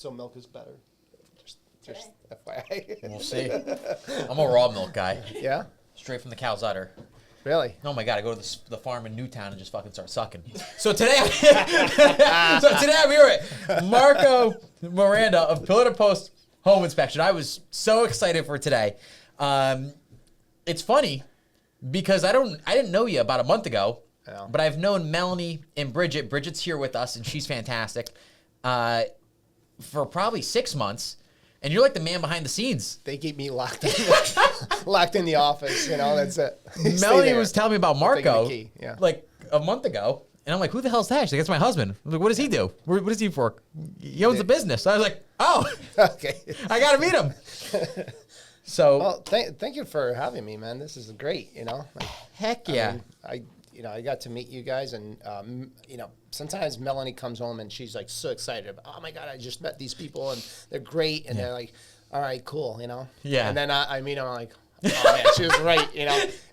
So milk is better. Just FYI. We'll see. I'm a raw milk guy. Yeah? Straight from the cow's udder. Really? Oh my God, I go to the farm in Newtown and just fucking start sucking. So today I'm here with Marco Miranda of Pillar to Post Home Inspection. I was so excited for today. It's funny because I didn't know you about a month ago, but I've known Melanie and Bridget. Bridget's here with us and she's fantastic. For probably 6 months. And you're like the man behind the scenes. They keep me locked in the office, that's it. Melanie was telling me about Marco yeah. like a month ago. And I'm like, who the hell's that? She's like, that's my husband. I'm like, what does he do? What is he for? He owns a business. I was like, oh, okay. I got to meet him. So, well, thank you for having me, man. This is great, Heck yeah. I got to meet you guys, and sometimes Melanie comes home and she's like so excited. Oh my God, I just met these people and they're great, and they're like, all right, cool, Yeah. And then I meet them, I'm like, oh man, she was right,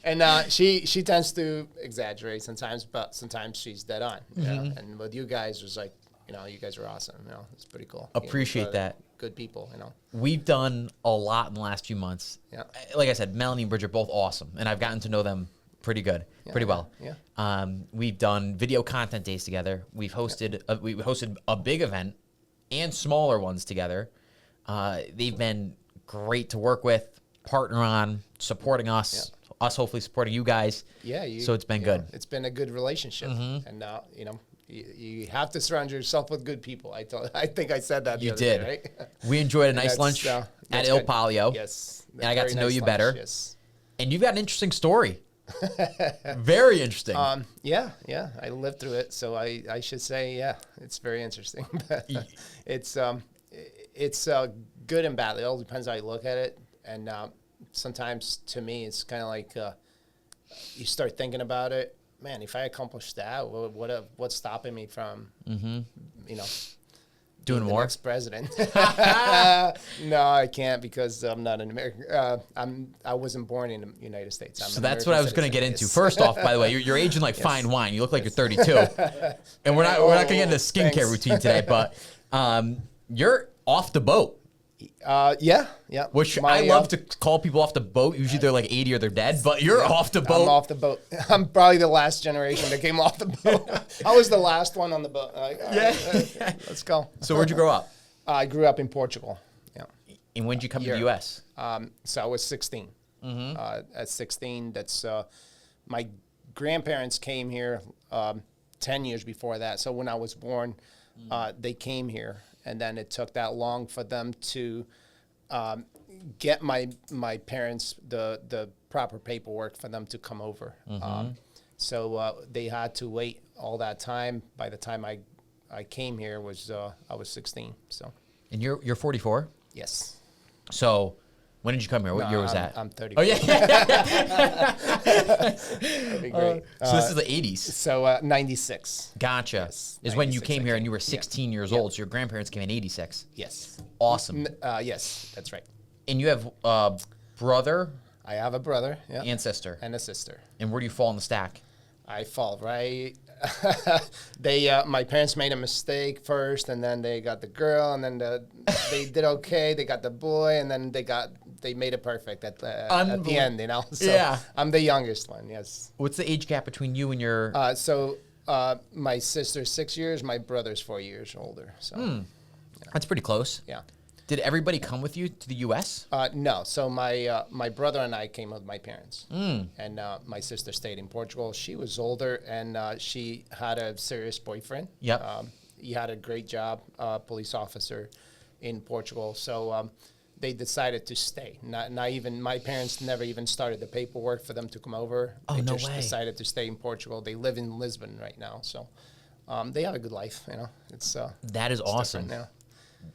And she tends to exaggerate sometimes, but sometimes she's dead on. And with you guys, it was like, you guys are awesome. It's pretty cool. Appreciate that. Good people, We've done a lot in the last few months. Yeah. Like I said, Melanie and Bridget are both awesome, and I've gotten to know them pretty good, pretty well. Yeah. We've done video content days together. We've hosted we hosted a big event and smaller ones together. They've been great to work with, partner on, supporting us, us hopefully supporting you guys. Yeah. So it's been good. It's been a good relationship, and you have to surround yourself with good people. I think I said that. You other did. Day, right? We enjoyed a nice lunch at Il Palio. Yes. And I got to know you lunch, better. Yes. And you've got an interesting story. Very interesting. Yeah. I lived through it, so I should say, it's very interesting. It's good and bad. It all depends how you look at it. And sometimes, to me, it's kind of like you start thinking about it. Man, if I accomplish that, what's stopping me from, doing more? Next president? No, I can't because I'm not an American. I wasn't born in the United States. So that's what I was going to get into. First off, by the way, you're aging like fine wine. You look like you're 32, and we're not going to get into skincare routine today. But you're off the boat. Yeah. Which I love to call people off the boat. Usually they're like 80 or they're dead, but you're off the boat. I'm off the boat. I'm probably the last generation that came off the boat. I was the last one on the boat. Let's go. So where'd you grow up? I grew up in Portugal. Yeah. And when did you come to the U.S.? So I was 16. At 16, that's my grandparents came here 10 years before that. So when I was born, they came here. And then it took that long for them to get my parents the proper paperwork for them to come over. So they had to wait all that time. By the time I came here, I was 16. So. And you're 44? Yes. So when did you come here? What year was that? I'm 30. Oh, yeah. That'd be great. So this is the 80s. So 96. Gotcha. Yes, is when you came here and you were yeah. 16 years old. So your grandparents came in 86. Yes. Awesome. Yes, that's right. And you have a brother? I have a brother. Yeah. And sister. And a sister. And where do you fall in the stack? I fall right. My parents made a mistake first, and then they got the girl, and then they did okay. They got the boy, and then they made it perfect at the end. So I'm the youngest one. Yes. What's the age gap between you and your? My sister's 6 years. My brother's 4 years older. So that's pretty close. Yeah. Did everybody come with you to the U.S.? No. So my brother and I came with my parents, and my sister stayed in Portugal. She was older, and she had a serious boyfriend. Yep. He had a great job, police officer in Portugal. So they decided to stay. Not even my parents never even started the paperwork for them to come over. Oh, they no just way. decided to stay in Portugal. They live in Lisbon right now, so they have a good life. It's that is awesome. Now.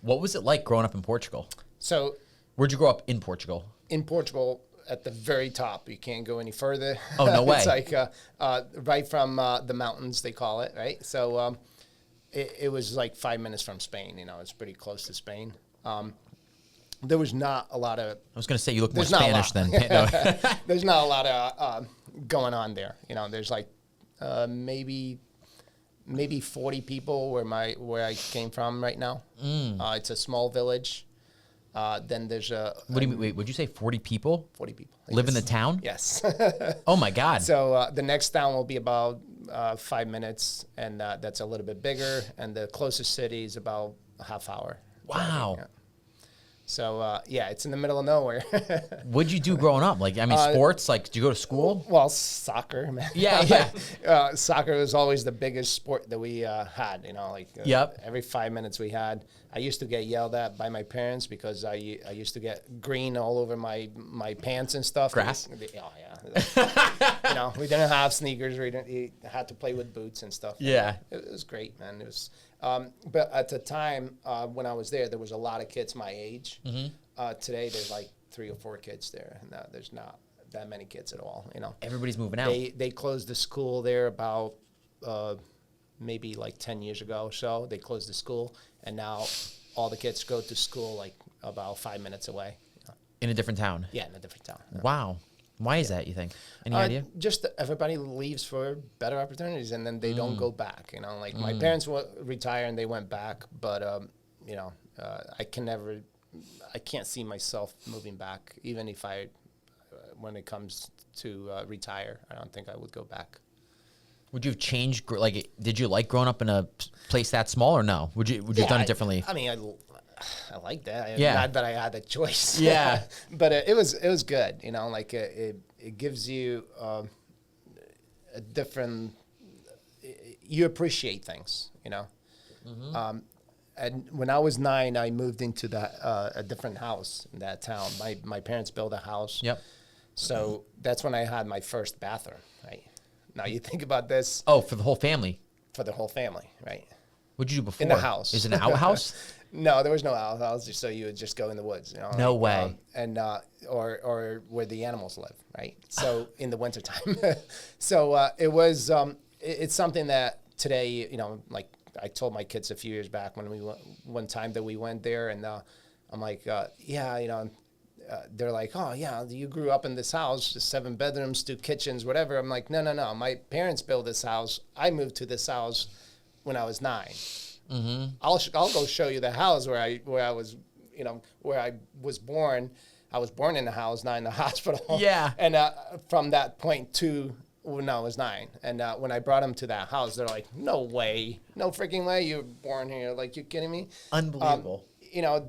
What was it like growing up in Portugal? So, where'd you grow up in Portugal? In Portugal, at the very top. You can't go any further. Oh, no way. It's like right from the mountains, they call it, right? So it was like 5 minutes from Spain. It's pretty close to Spain. There was not a lot of... I was going to say, you look more Spanish than... No. There's not a lot of going on there. There's like maybe maybe 40 people where I came from right now. It's a small village. Then there's What do you mean? Wait, would you say 40 people 40 people live in the town? Yes. Oh my God. So the next town will be about 5 minutes, and that's a little bit bigger. And the closest city is about a half hour. Wow. Yeah. So it's in the middle of nowhere. What'd you do growing up? Like, I mean, sports. Like, did you go to school? Well, soccer, man. Yeah. Soccer was always the biggest sport that we had. You know, like Yep. every 5 minutes we had. I used to get yelled at by my parents because I used to get green all over my pants and stuff. Grass? Oh yeah. You know, we didn't have sneakers. We had to play with boots and stuff. Yeah. It was great, man. It was. But at the time when I was there was a lot of kids my age. Today there's like 3 or 4 kids there, and there's not that many kids at all. You know, Everybody's moving out. they closed the school there about maybe like 10 years ago or so. They closed the school, and now all the kids go to school like about 5 minutes away. In a different town. Yeah, in a different town. Wow. Why is that, you think? Any idea? Just that everybody leaves for better opportunities, and then they don't go back. You know, like my parents retire and they went back, but you know, I can't see myself moving back, even if when it comes to retire. I don't think I would go back. Would you have changed? Like, did you like growing up in a place that small, or no? Would you have done it differently? I mean, I like that. Yeah. Not that I had a choice. Yeah. But it was good. You know, like it gives you a different. You appreciate things. You know. And when I was 9, I moved into a different house in that town. My parents built a house. Yep. So that's when I had my first bathroom. Right. Now you think about this. Oh, for the whole family. For the whole family, right? What'd you do before? In the house. Is it an outhouse? No, there was no outhouse, so you would just go in the woods. You know, No way. And or where the animals live, right? So in the wintertime. So it was. It's something that today, you know, like I told my kids a few years back when one time that we went there, and I'm like, yeah, you know. They're like, oh, yeah, you grew up in this house, 7 bedrooms, 2 kitchens, whatever. I'm like, no. My parents built this house. I moved to this house when I was 9. I'll go show you the house where I was, you know, where I was born. I was born in the house, not in the hospital. Yeah. And from that point to when I was 9. And when I brought them to that house, they're like, no way. No freaking way you were born here. Like, you kidding me? Unbelievable. You know,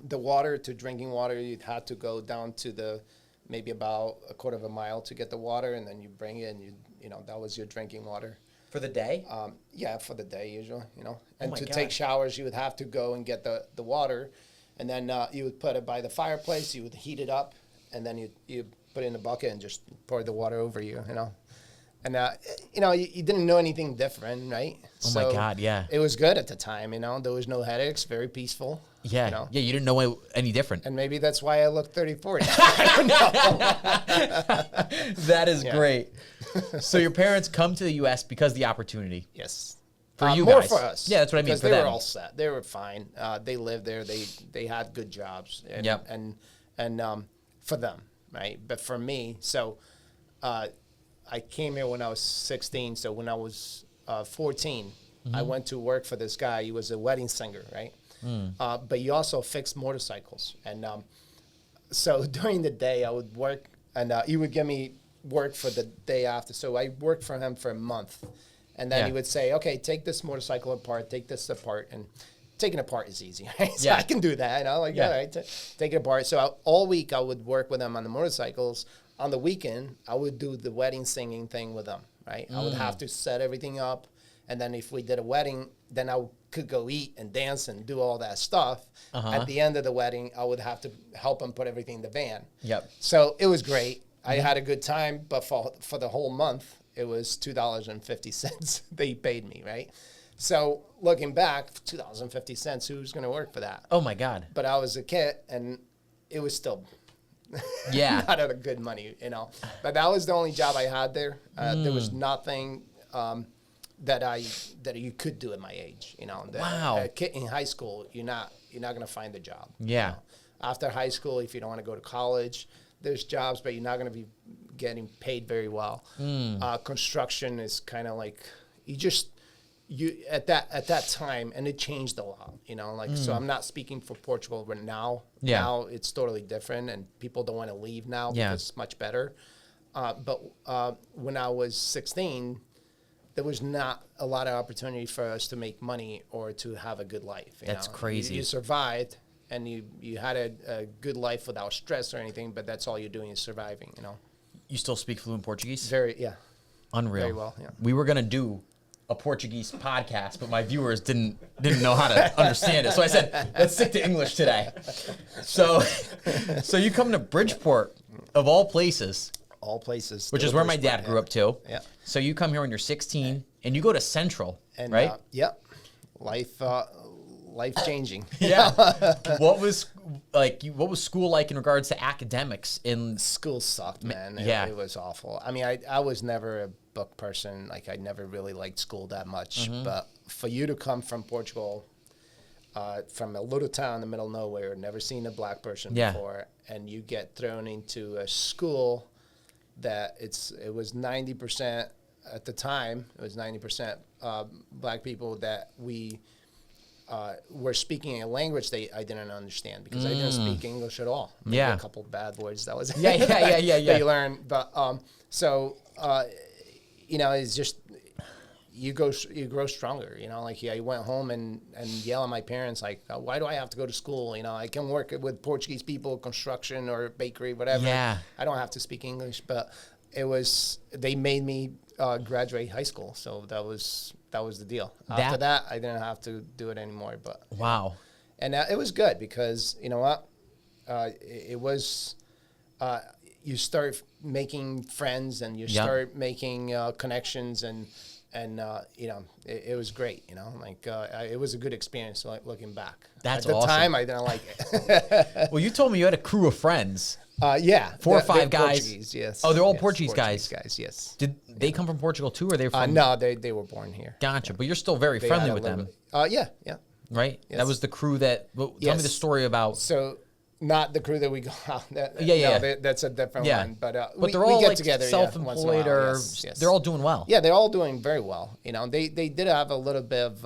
the water to drinking water, you'd have to go down to maybe about a quarter of a mile to get the water, and then you bring it, and you know, that was your drinking water. For the day? Yeah, for the day usually, you know. And my to God. take showers, you would have to go and get the water, and then you would put it by the fireplace, you would heat it up, and then you put it in a bucket and just pour the water over you, you know. And, you know, you didn't know anything different, right? Oh, my God, yeah. It was good at the time, you know. There was no headaches, very peaceful. Yeah, you know? yeah, you didn't know any different. And maybe that's why I look 30, 40. I don't know. That is great. So your parents come to the U.S. because of the opportunity. Yes. For you more guys. for us. Yeah, that's what I mean, Because for they them. were all set. They were fine. They lived there. They had good jobs. And, Yep. And for them, right? But for me, so I came here when I was 16. So when I was 14, I went to work for this guy. He was a wedding singer, right? But he also fixed motorcycles. And so during the day, I would work, and he would give me work for the day after. So I worked for him for a month. And then he would say, okay, take this motorcycle apart, take this apart. And taking apart is easy, right? So I can do that. You know, like, all right, take it apart. So all week I would work with him on the motorcycles. On the weekend, I would do the wedding singing thing with them, right? I would have to set everything up. And then if we did a wedding, then I could go eat and dance and do all that stuff. At the end of the wedding, I would have to help him put everything in the van. Yep. So it was great. I had a good time, but for the whole month, it was $2.50 they paid me, right? So looking back, $2.50, who's going to work for that? Oh, my God. But I was a kid, and it was still not at a good money, you know. But that was the only job I had there. There was nothing that you could do at my age, you know. Wow. A kid in high school, you're not going to find a job. Yeah. You know? After high school, if you don't want to go to college, there's jobs, but you're not going to be getting paid very well. Construction is kind of like you at that time, and it changed a lot. So I'm not speaking for Portugal, but now it's totally different, and people don't want to leave now because it's much better. But when I was 16, there was not a lot of opportunity for us to make money or to have a good life. That's crazy. You survived, and you had a good life without stress or anything, but that's all you're doing is surviving, You still speak fluent Portuguese? Unreal. Unreal. Very well, yeah. We were going to do a Portuguese podcast, but my viewers didn't know how to understand it. So I said, let's stick to English today. So you come to Bridgeport, of all places. All places. Which is where my dad grew up too. Yeah. So you come here when you're 16, and you go to Central, right? Life changing. Yeah. What was school like in regards to academics? School sucked, man. It was awful. I mean, I was never a book person. Like, I never really liked school that much. But for you to come from Portugal, from a little town in the middle of nowhere, never seen a black person before, and you get thrown into a school that it was 90% at the time. It was 90% black people that we were speaking a language I didn't understand because I didn't speak English at all. Maybe a couple bad words. That was that you learn. But it's just you grow stronger. I went home and yell at my parents like, why do I have to go to school? I can work with Portuguese people, construction or bakery, whatever. Yeah. I don't have to speak English, but they made me graduate high school, so that was the deal. After that, I didn't have to do it anymore. But wow, and it was good because you know what, it was you start making friends and you start making connections and it was great. It was a good experience. Looking back, that's at the awesome. time I didn't like it. Well, you told me you had a crew of friends. 4 or 5 guys. Portuguese, yes. Oh, they're all Portuguese guys. Yes. Did they come from Portugal too, or they from? No, they were born here. Gotcha, but you're still very friendly with them. Yeah. Right. Yes. That was the crew that. Tell me the story about. So, not the crew that we go out. That's a different one. But they're all we get like together, self-employed or they're all doing well. Yeah, they're all doing very well. They did have a little bit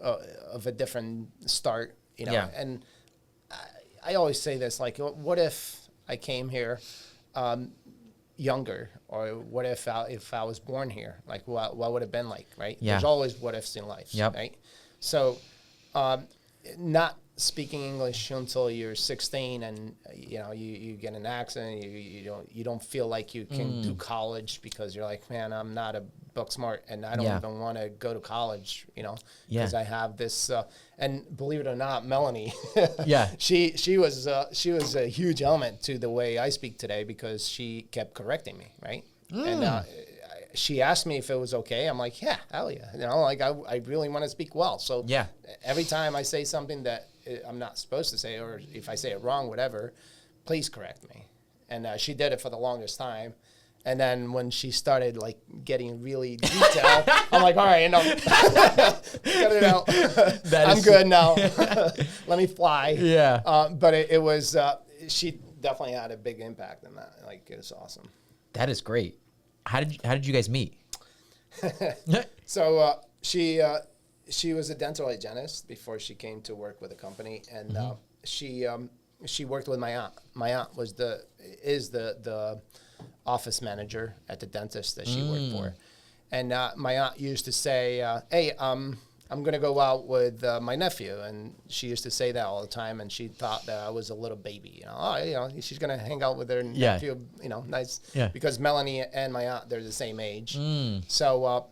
of a different start. And I always say this, like, what if I came here younger, or what if I was born here? Like, what would it have been like, right? Yeah. There's always what ifs in life, right? So, not speaking English until you're 16, and you get an accent, you don't feel like you can do college because you're like, man, I'm not a book smart, and I don't even want to go to college, because I have this. And believe it or not, Melanie, she was a huge element to the way I speak today because she kept correcting me, right? And she asked me if it was okay. I'm like, yeah, hell yeah. I really want to speak well. So every time I say something that I'm not supposed to say, or if I say it wrong, whatever, please correct me. And she did it for the longest time. And then when she started like getting really detailed, I'm like, all right, cut it out. I'm good now. Let me fly. Yeah. But it was, she definitely had a big impact on that. Like, it was awesome. That is great. How did you guys meet? So she was a dental hygienist before she came to work with the company, and she worked with my aunt. My aunt is the office manager at the dentist that she worked for, and my aunt used to say, "Hey, I'm gonna go out with my nephew," and she used to say that all the time, and she thought that I was a little baby. She's gonna hang out with her nephew. Nice. Yeah. Because Melanie and my aunt, they're the same age. So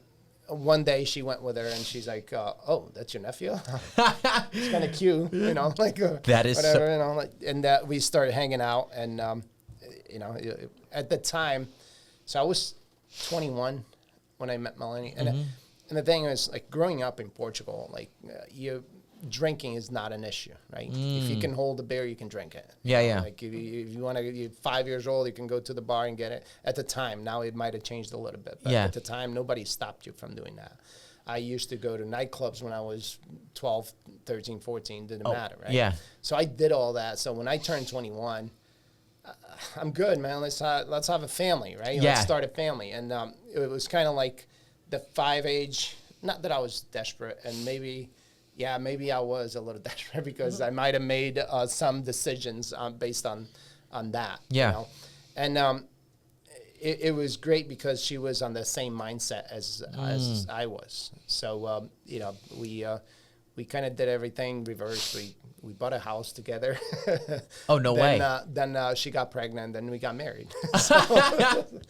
one day she went with her, and she's like, "Oh, that's your nephew? It's kind of cute, like that is whatever, and that we started hanging out, and at the time, so I was 21 when I met Melanie, and the thing is, like, growing up in Portugal, like drinking is not an issue, right? If you can hold a beer, you can drink it. Yeah. Like if you want to, you're 5 years old, you can go to the bar and get it. At the time, now it might have changed a little bit, but at the time, nobody stopped you from doing that. I used to go to nightclubs when I was 12, 13, 14, didn't matter, right? Yeah. So I did all that. So when I turned 21, I'm good, man. Let's have a family, right? Yeah. Let's start a family. And it was kind of like the 5 age. Not that I was desperate, and maybe I was a little desperate because I might have made some decisions based on that. Yeah. You know? And it was great because she was on the same mindset as I was. So you know, we kind of did everything reverse. We bought a house together. Oh, no way. Then she got pregnant, and we got married. So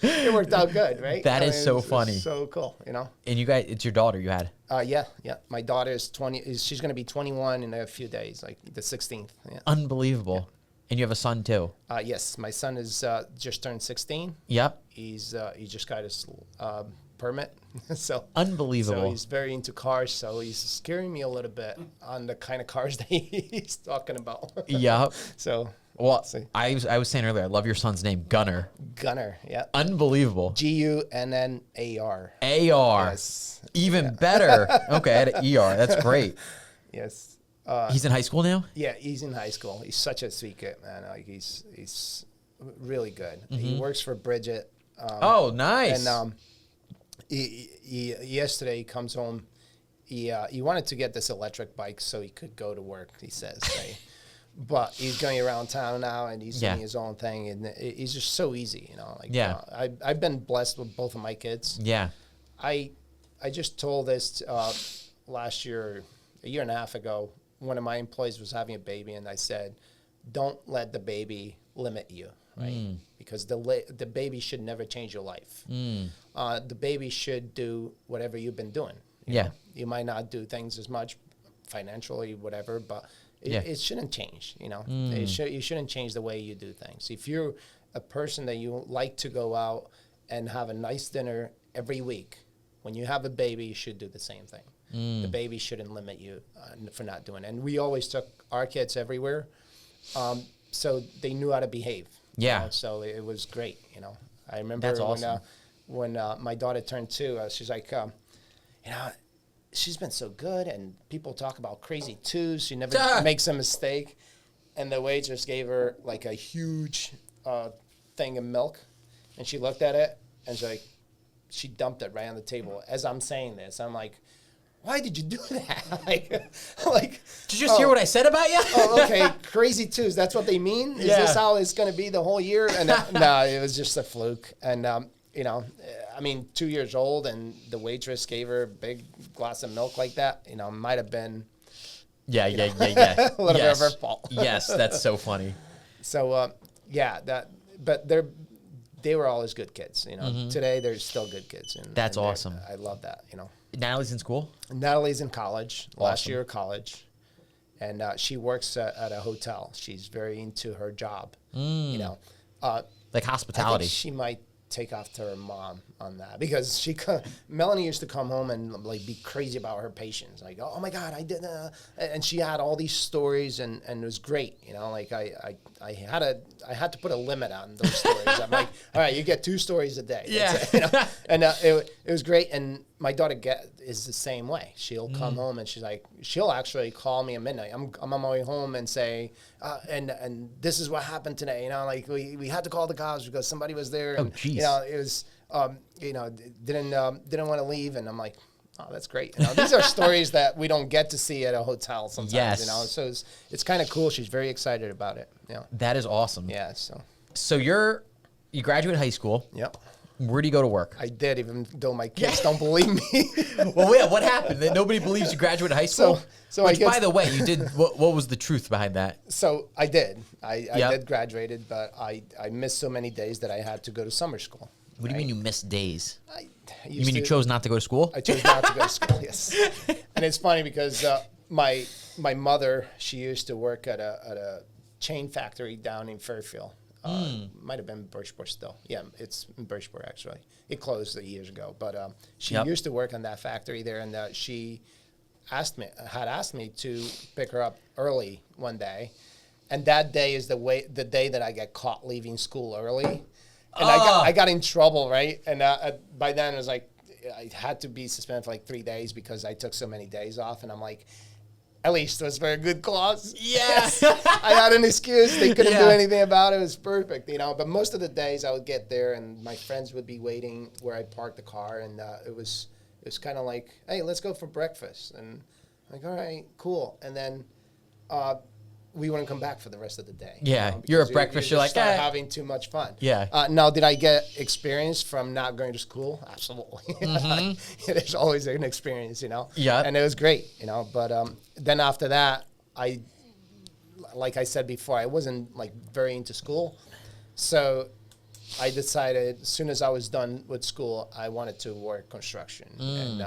it worked out good, right? That is so funny. So cool, you know. And you guys, it's your daughter you had. Yeah. My daughter is 20. She's going to be 21 in a few days, like the 16th. Yeah. Unbelievable. Yeah. And you have a son too. Yes, my son is just turned 16. Yep. He just got his permit. So unbelievable. So he's very into cars. So he's scaring me a little bit on the kind of cars that he's talking about. Yep. So well, I was saying earlier, I love your son's name, Gunner. Gunner. Yeah. Unbelievable. Gunnar. AR. Yes. Even better. Okay, I had an ER. That's great. Yes. He's in high school now? Yeah, he's in high school. He's such a sweet kid, man. Like he's really good. He works for Bridget. Oh, nice. And he yesterday he comes home. He wanted to get this electric bike so he could go to work. He says, right? But he's going around town now, and he's doing his own thing, and he's just so easy, you know. Like I've been blessed with both of my kids. Yeah. I just told this last year, a year and a half ago. One of my employees was having a baby, and I said, don't let the baby limit you, right? Because the baby should never change your life. The baby should do whatever you've been doing. You know? You might not do things as much financially, whatever, but it shouldn't change, you know. You shouldn't change the way you do things. If you're a person that you like to go out and have a nice dinner every week, when you have a baby, you should do the same thing. The baby shouldn't limit you for not doing it. And we always took our kids everywhere, so they knew how to behave. Yeah. You know? So it was great, you know. I remember that's awesome. when my daughter turned 2, she's like, you know, she's been so good, and people talk about crazy 2s. She never makes a mistake. And the waitress gave her like a huge thing of milk, and she looked at it, and she dumped it right on the table. As I'm saying this, I'm like, why did you do that? like, did you just hear what I said about you? Okay, crazy 2s. That's what they mean? Is this how it's going to be the whole year? And no, it was just a fluke. And, you know, I mean, 2 years old, and the waitress gave her a big glass of milk like that. You know, might have been a little bit of her fault. Yes, that's so funny. So, but they were always good kids. You know, today they're still good kids. And that's awesome. I love that, you know. Natalie's in school? Natalie's in college, last year of college. And she works at a hotel. She's very into her job, you know. Like hospitality. I think she might take after her mom on that, because Melanie used to come home and like be crazy about her patients. Like, oh my God, I did, and she had all these stories, and it was great. You know, like I had to put a limit on those stories. I'm like, all right, you get 2 stories a day. Yeah. You know? And it was great. And my daughter is the same way. She'll come home, and she'll actually call me at midnight. I'm on my way home and say, and this is what happened today. You know, like we had to call the cops because somebody was there. And, geez. You know, it was, you know, didn't want to leave. And I'm like, oh, that's great. You know, these are stories that we don't get to see at a hotel sometimes. Yes. You know, so it's kind of cool. She's very excited about it. You know? That is awesome. Yeah. So you graduate high school. Yep. Where do you go to work? I did, even though my kids don't believe me. Well, yeah, what happened? Nobody believes you graduated high school? Which, by the way, you did. What was the truth behind that? So I did. I did graduated, but I missed so many days that I had to go to summer school. What do you mean you missed days? You mean you chose not to go to school? I chose not to go to school, yes. And it's funny because my mother, she used to work at a chain factory down in Fairfield. Might have been Birchport still. Yeah, it's in Birchport, actually. It closed years ago. But she used to work on that factory there, and she had asked me to pick her up early one day. And that day is the day that I get caught leaving school early. And I got in trouble, right? And by then, it was like I had to be suspended for like 3 days because I took so many days off. And I'm like, At least it was very good clause. Yes. I had an excuse. They couldn't do Yeah. anything about it. It was perfect, you know. But most of the days I would get there and my friends would be waiting where I parked the car. And it was kind of like, hey, let's go for breakfast. And I'm like, all right, cool. And then we wouldn't come back for the rest of the day. Yeah, you know, you're at because breakfast, you you're just like, start "Ah." having too much fun. Yeah. Now, did I get experience from not going to school? Absolutely. There's always an experience, you know. Yeah. And it was great, you know. But then after that, like I said before, I wasn't like very into school, so I decided as soon as I was done with school, I wanted to work construction, and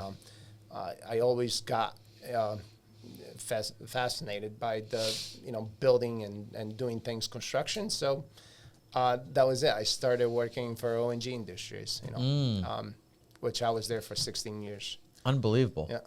I always got fascinated by the building and doing things construction. So that was it. I started working for O&G Industries, which I was there for 16 years. Unbelievable. Yeah.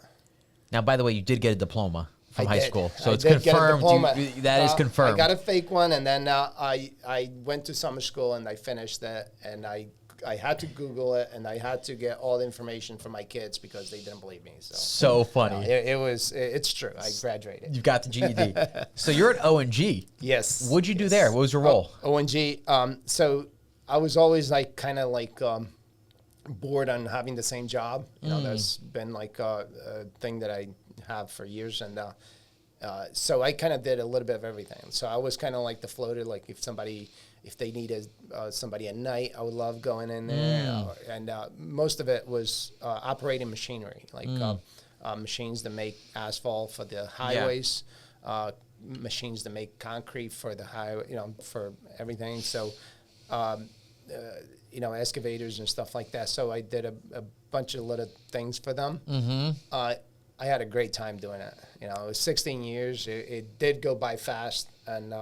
Now, by the way, you did get a diploma from high school, so I it's did get a confirmed. diploma. That is confirmed. I got a fake one, and then I went to summer school and I finished it, and I had to Google it, and I had to get all the information from my kids because they didn't believe me. So funny. It's true. I graduated. You've got the GED. So you're at O&G. Yes. What'd you do there? What was your role? O&G. So I was always like kind of like bored on having the same job. You know, that's been like a thing that I have for years, and so I kind of did a little bit of everything. So I was kind of like the floater, like if they needed somebody at night, I would love going in there. And most of it was operating machinery, like machines that make asphalt for the highways, machines that make concrete for the highway, for everything. So, excavators and stuff like that. So I did a bunch of little things for them. I had a great time doing it. It was 16 years. It did go by fast, and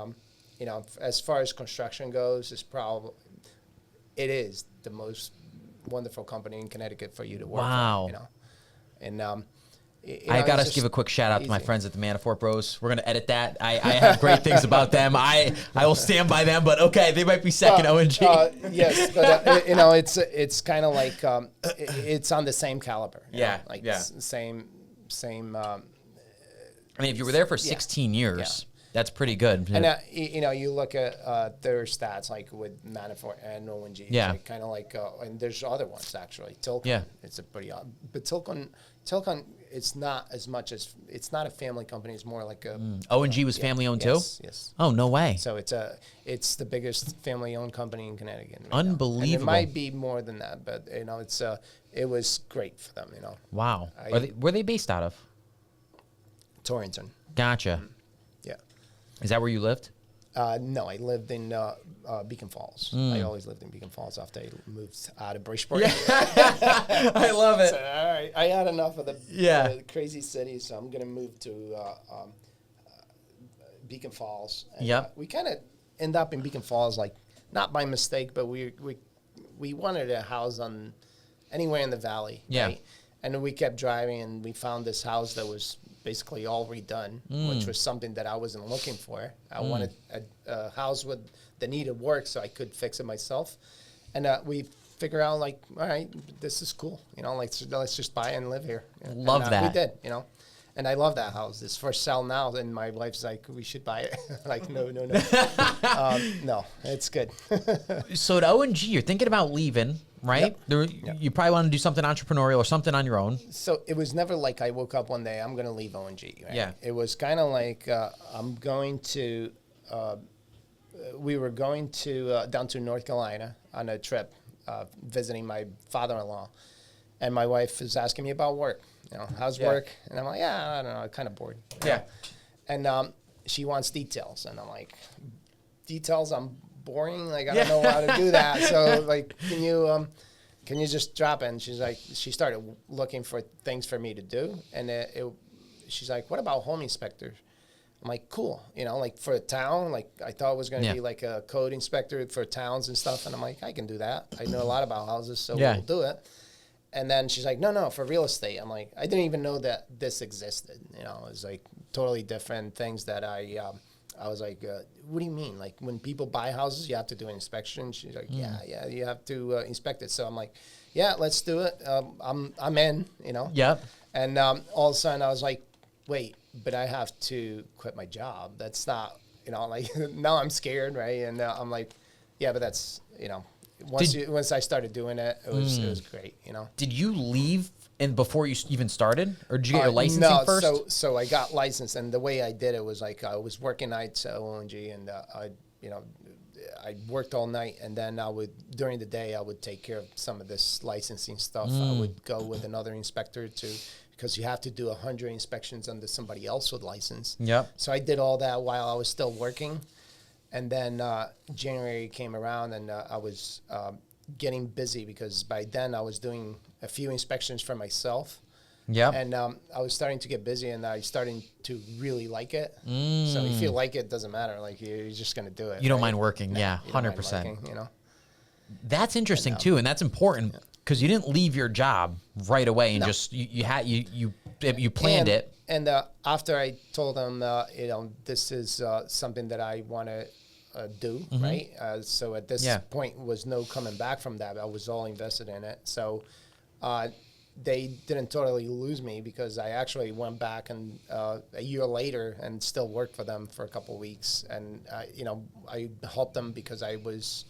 as far as construction goes, it is the most wonderful company in Connecticut for you to work for. And I got to give a quick shout out to my friends at the Manafort Bros. We're going to edit that. I have great things about them. I will stand by them, but okay, they might be second O&G. Yes, but it's kind of like it's on the same caliber. Same. I mean, if you were there for 16 years, that's pretty good. And you look at their stats, like with Manafort and O&G. Yeah. Like, kind of like, and there's other ones actually. Tilcon. Yeah. It's a pretty odd, but Tilcon. It's not as much as it's not a family company. It's more like a. O&G was family owned too. Yes. Oh, no way. So it's the biggest family owned company in Connecticut. Right Unbelievable. And it might be more than that, but it was great for them. Wow. Were they based out of? Torrington. Gotcha. Yeah. Is that where you lived? No, I lived in Beacon Falls. I always lived in Beacon Falls after I moved out of Bridgeport. I love it. So, all right, I had enough of the crazy city, so I'm going to move to Beacon Falls. And, we kind of end up in Beacon Falls, like not by mistake, but we wanted a house on anywhere in the valley. Yeah. Right? And we kept driving, and we found this house that was basically all redone, which was something that I wasn't looking for. I wanted a house that needed work so I could fix it myself. And we figure out, like, all right, this is cool. Let's just buy it and live here. Love that. We did, And I love that house. It's for sale now, and my wife's like, we should buy it. Like, no. No, it's good. So at O&G, you're thinking about leaving, right? Yep. You probably want to do something entrepreneurial or something on your own. So it was never like I woke up one day, I'm going to leave O&G. Right? Yeah. It was kind of like I'm going to, we were going to down to North Carolina on a trip, visiting my father-in-law. And my wife is asking me about work. How's work? And I'm like, I don't know, I'm kind of bored. Yeah. And she wants details. And I'm like, details? I'm boring. Like, I don't know how to do that. So, like, can you just drop it? And she's like, she started looking for things for me to do. And she's like, what about home inspectors? I'm like, cool. Like for a town, like I thought it was going to be like a code inspector for towns and stuff. And I'm like, I can do that. I know a lot about houses, so we'll do it. And then she's like, no, for real estate. I'm like, I didn't even know that this existed. It was like totally different things that I was like, what do you mean? Like when people buy houses, you have to do an inspection? She's like, yeah, you have to inspect it. So I'm like, yeah, let's do it. I'm in, Yep. And all of a sudden I was like, wait, but I have to quit my job. That's not, like now I'm scared, right? And I'm like, yeah, but that's, once I started doing it, it was great, Did you leave before you even started, or did you get your licensing first? No, so I got licensed, and the way I did it was like I was working nights at ONG, and I worked all night, and then during the day I would take care of some of this licensing stuff. I would go with another inspector because you have to do 100 inspections under somebody else with license. Yep. So I did all that while I was still working, and then January came around, and I was getting busy because by then I was doing a few inspections for myself. Yeah. And I was starting to get busy, and I starting to really like it. So if you like it, it doesn't matter. Like you're just going to do it. You don't mind working. Yeah, 100%. That's interesting too. And that's important because you didn't leave your job right away and just, you planned it. And after I told them, this is something that I want to do, right? So at this point was no coming back from that. I was all invested in it. So they didn't totally lose me because I actually went back and a year later and still worked for them for a couple of weeks. And, I helped them because I was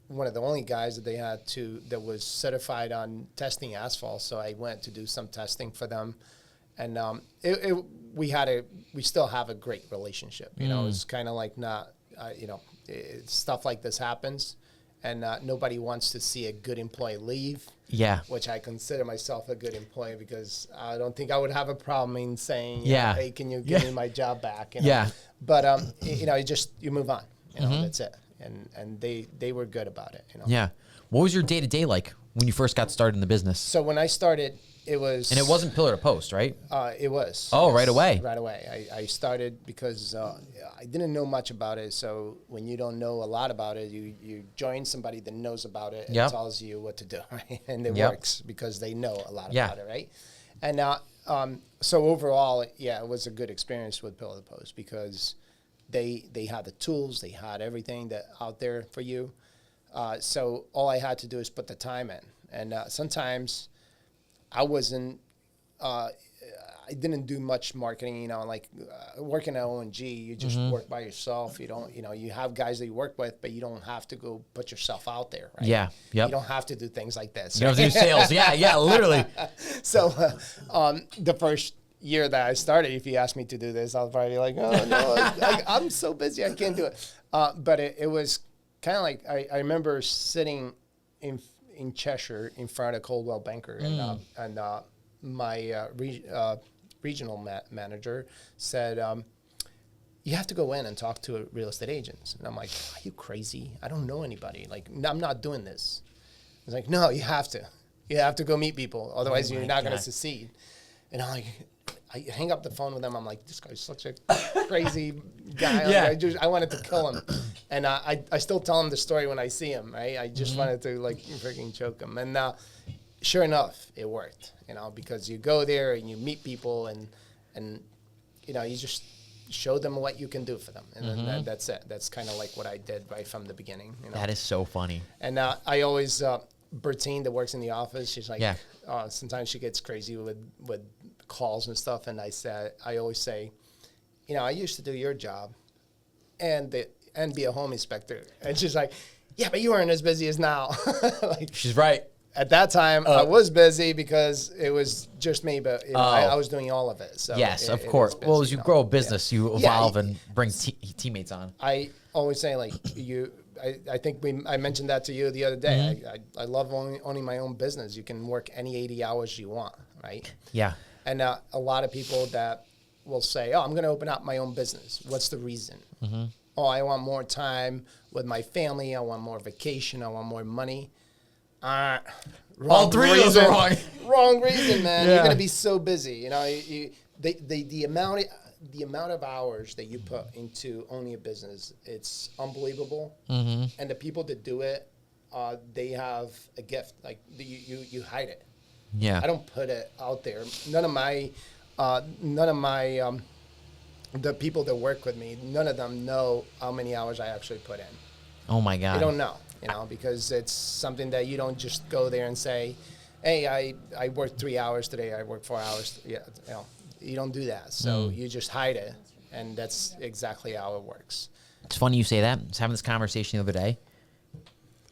one of the only guys that they had that was certified on testing asphalt. So I went to do some testing for them. And we still have a great relationship. It's kind of like stuff like this happens. And nobody wants to see a good employee leave. Yeah. Which I consider myself a good employee because I don't think I would have a problem in saying, hey, can you give me my job back? Yeah. But, you move on. That's it. And they were good about it. Yeah. What was your day-to-day like when you first got started in the business? So when I started, it was... And it wasn't pillar to post, right? It was. Oh, yes, right away. Right away. I started because I didn't know much about it. So when you don't know a lot about it, you join somebody that knows about it and tells you what to do, right? And it works because they know a lot about it, right? And so overall, it was a good experience with pillar to post because they had the tools, they had everything that out there for you. So all I had to do is put the time in. And sometimes... I didn't do much marketing, working at ONG, you just work by yourself. You don't, you have guys that you work with, but you don't have to go put yourself out there, right? Yeah. Yep. You don't have to do things like this. You don't have to do sales. Yeah, literally. So, the first year that I started, if you asked me to do this, I'll probably be like, oh no, I'm so busy, I can't do it. But it was kind of like, I remember sitting in Cheshire in front of Coldwell Banker, and my regional manager said, you have to go in and talk to real estate agents. And I'm like, are you crazy? I don't know anybody. Like, I'm not doing this. He's like, no, you have to. You have to go meet people. Otherwise, you're not going to succeed. And I'm like, I hang up the phone with them. I'm like, this guy's such a crazy guy. Like, I wanted to kill him. And I still tell him the story when I see him, right? I just wanted to, freaking choke him. And sure enough, it worked, because you go there and you meet people and you just show them what you can do for them. And then that's it. That's kind of like what I did right from the beginning. That is so funny. And I always, Bertine that works in the office, she's like, sometimes she gets crazy with calls and stuff. And I always say, I used to do your job and be a home inspector. And she's like, yeah, but you weren't as busy as now. She's right. At that time, I was busy because it was just me, but I was doing all of it. So yes, of course. Well, as you grow a business, you evolve and bring teammates on. I always say, I think I mentioned that to you the other day. I love owning my own business. You can work any 80 hours you want, right? Yeah. And a lot of people that will say, oh, I'm going to open up my own business. What's the reason? Oh, I want more time with my family. I want more vacation. I want more money. All three of those are wrong. Wrong reason, man. You're going to be so busy. The amount of hours that you put into owning a business, it's unbelievable. And the people that do it, they have a gift. Like you hide it. Yeah. I don't put it out there. None of my the people that work with me, none of them know how many hours I actually put in. Oh my God. They don't know, because it's something that you don't just go there and say, hey, I worked 3 hours today. I worked 4 hours. Yeah. you don't do that. So you just hide it, and that's exactly how it works. It's funny you say that. I was having this conversation the other day.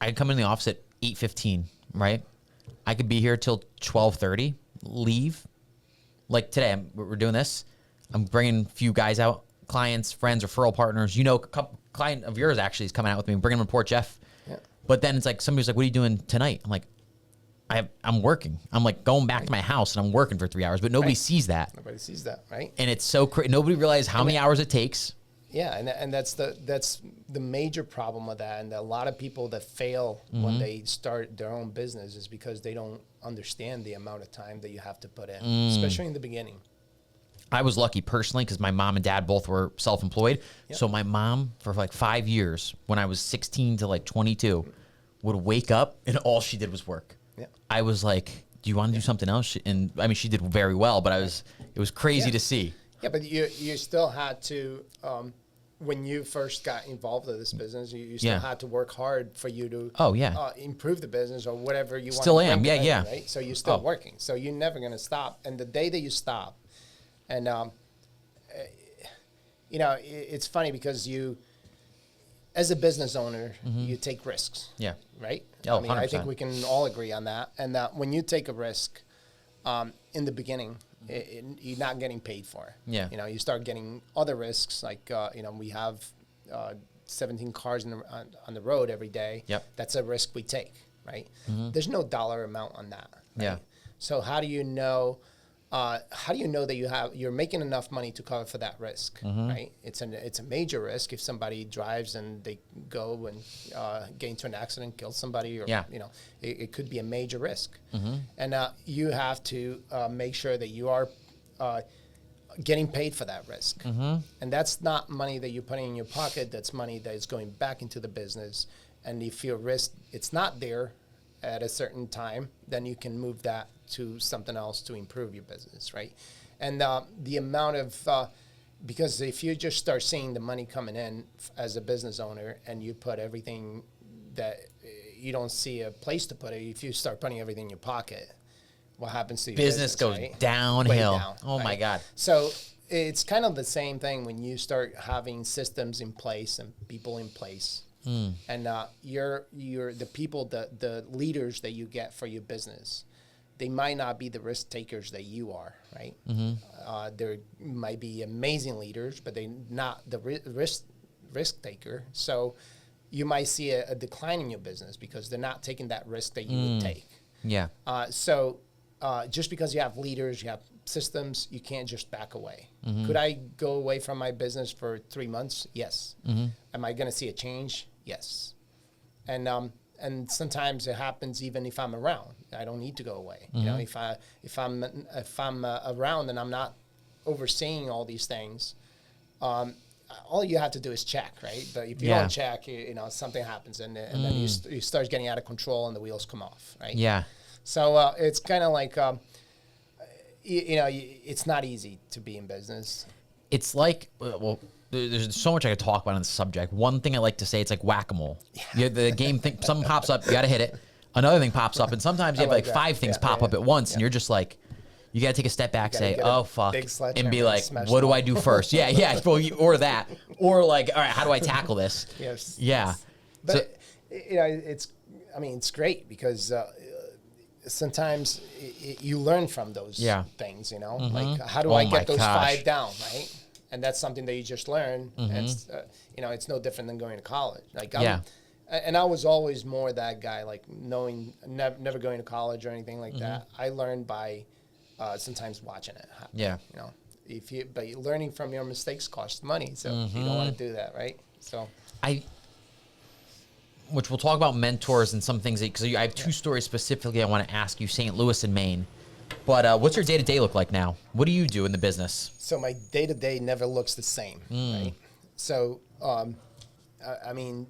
I could come in the office at 8:15, right? I could be here till 12:30, leave. Like today, we're doing this. I'm bringing a few guys out, clients, friends, referral partners. You know, a client of yours actually is coming out with me. Bringing him to Port Jeff. Yeah. But then it's like somebody's like, "What are you doing tonight?" I'm like, "I'm working. I'm like going back to my house and I'm working for 3 hours." But nobody sees that. Nobody sees that, right? And it's so crazy. Nobody realizes how many hours it takes. Yeah, and that's the major problem with that, and a lot of people that fail when they start their own business is because they don't understand the amount of time that you have to put in, especially in the beginning. I was lucky personally because my mom and dad both were self-employed. Yep. So my mom, for like 5 years, when I was 16 to like 22, would wake up and all she did was work. Yeah. I was like, "Do you want to do something else?" And I mean, she did very well, but it was crazy to see. Yeah, but you still had to. When you first got involved in this business, you still had to work hard for you to improve the business or whatever you want. Still am, yeah. Right? So you're still working. So you're never going to stop. And the day that you stop, and you know, it's funny because you, as a business owner, you take risks. Yeah. Right? Oh, I mean, 100%. I think we can all agree on that. And that when you take a risk in the beginning, you're not getting paid for it. Yeah. You know, you start getting other risks like, you know, we have 17 cars on the road every day. Yep. That's a risk we take, right? There's no dollar amount on that. Right? Yeah. So how do you know that you're making enough money to cover for that risk, right? It's a major risk if somebody drives and they go and get into an accident, kill somebody, or you know, it could be a major risk. And you have to make sure that you are getting paid for that risk. And that's not money that you're putting in your pocket. That's money that is going back into the business. And if your risk it's not there at a certain time, then you can move that to something else to improve your business, right? And the amount of, because if you just start seeing the money coming in as a business owner and you put everything that you don't see a place to put it, if you start putting everything in your pocket, what happens to your business? Goes right? downhill. Down, oh right? My God. So it's kind of the same thing when you start having systems in place and people in place. And you're the people, the leaders that you get for your business, they might not be the risk takers that you are, right? There might be amazing leaders, but they're not the risk taker. So you might see a decline in your business because they're not taking that risk that you would take. Yeah. So just because you have leaders, you have systems, you can't just back away. Could I go away from my business for 3 months? Yes. Am I going to see a change? Yes. And sometimes it happens even if I'm around. I don't need to go away. You know, if I'm around and I'm not overseeing all these things, all you have to do is check, right? But if you don't check, you know, something happens and then you start getting out of control and the wheels come off, right? Yeah. So it's kind of like, you know, it's not easy to be in business. It's like, well, there's so much I could talk about on the subject. One thing I like to say, it's like whack-a-mole. Yeah. The game, something pops up, you got to hit it. Another thing pops up, and sometimes you have like 5 things pop up at once, and you're just like, you got to take a step back, say, oh, fuck, and be like, what do I do first? Yeah, or that. Or like, all right, how do I tackle this? Yes. Yeah. But, you know, it's great because sometimes you learn from those things, you know? Like, how do I get those 5 down, right? And that's something that you just learn. And it's, you know, it's no different than going to college. Like, and I was always more that guy, like knowing, never going to college or anything like that. I learned by sometimes watching it happen. Yeah. You know, but learning from your mistakes costs money. So you don't want to do that, right? So which we'll talk about mentors and some things, because I have 2 stories specifically I want to ask you, St. Louis and Maine. But what's your day-to-day look like now? What do you do in the business? So my day-to-day never looks the same, right? So, I mean,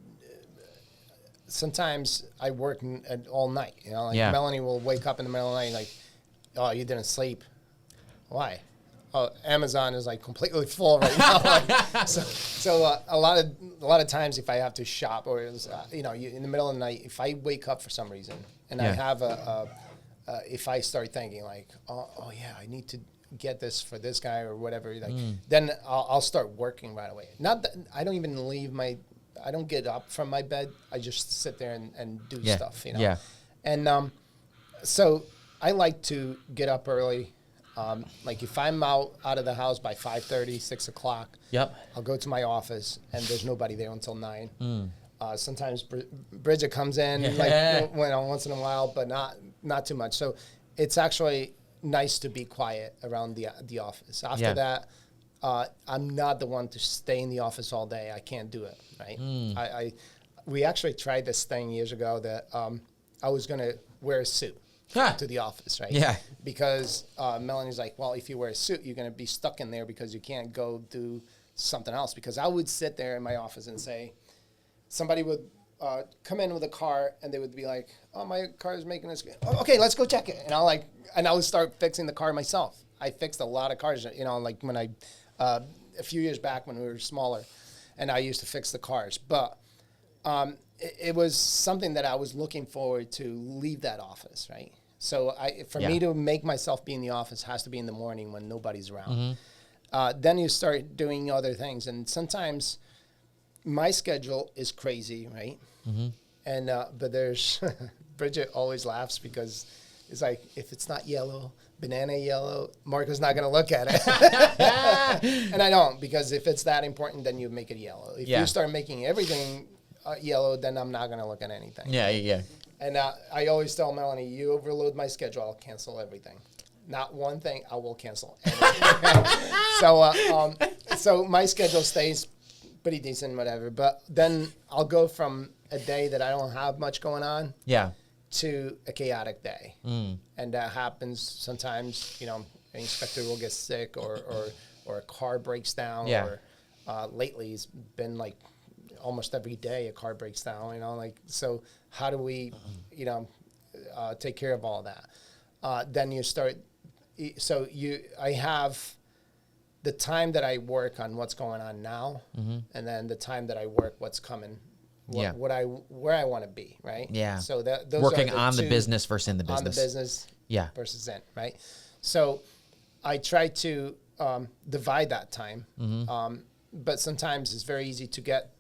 sometimes I work all night, you know? Like Melanie will wake up in the middle of the night like, oh, you didn't sleep. Why? Oh, Amazon is like completely full right now. Like, so a lot of times if I have to shop or you know, in the middle of the night, if I wake up for some reason and I have if I start thinking like, oh yeah, I need to get this for this guy or whatever, like then I'll start working right away. Not that I don't even I don't get up from my bed. I just sit there and do stuff, you know. Yeah. And so I like to get up early. Like if I'm out of the house by 5:30, 6 o'clock, I'll go to my office and there's nobody there until 9. Sometimes Bridget comes in like once in a while, but not too much. So it's actually nice to be quiet around the office. After that, I'm not the one to stay in the office all day. I can't do it, right? We actually tried this thing years ago that I was going to wear a suit to the office, right? Yeah. Because Melanie's like, well, if you wear a suit, you're going to be stuck in there because you can't go do something else. Because I would sit there in my office and say, somebody would come in with a car and they would be like, oh, my car is making this. Oh, okay, let's go check it. And I would start fixing the car myself. I fixed a lot of cars, you know, like when a few years back when we were smaller, and I used to fix the cars. But it was something that I was looking forward to leave that office, right? So for me to make myself be in the office has to be in the morning when nobody's around. Then you start doing other things. And sometimes my schedule is crazy, right? And but there's Bridget always laughs because it's like, if it's not yellow, banana yellow, Marco's not going to look at it. And I don't, because if it's that important, then you make it yellow. If you start making everything yellow, then I'm not going to look at anything. Yeah. And I always tell Melanie, you overload my schedule, I'll cancel everything. Not one thing, I will cancel everything. So my schedule stays pretty decent, whatever. But then I'll go from a day that I don't have much going on to a chaotic day. And that happens sometimes, you know, an inspector will get sick or a car breaks down. Or lately it's been like almost every day a car breaks down, you know, like, so how do we, you know, take care of all that? Then you start, so I have the time that I work on what's going on now, and then the time that I work what's coming, where I want to be, right? Yeah. So that those working are on the business versus in the business. On the business, versus in, right? So I try to divide that time, but sometimes it's very easy to get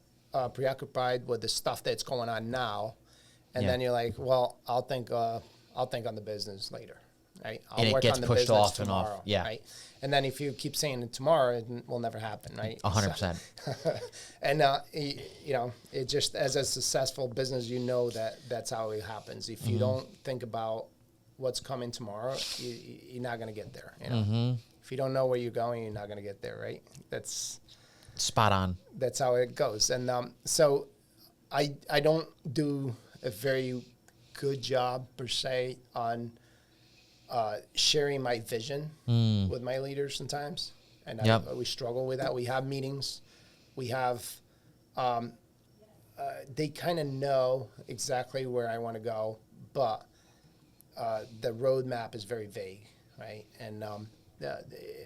preoccupied with the stuff that's going on now, and then you're like, well, I'll think on the business later, right? I'll work on the business off tomorrow, right? And then if you keep saying it tomorrow, it will never happen, right? 100%. And you know, it just, as a successful business, you know that's how it happens. If you don't think about what's coming tomorrow, you're not gonna get there. You know, if you don't know where you're going, you're not gonna get there, right? That's spot on. That's how it goes. And so I don't do a very good job per se on sharing my vision with my leaders sometimes. And we struggle with that. We have meetings. We have, they kind of know exactly where I want to go, but the roadmap is very vague, right? And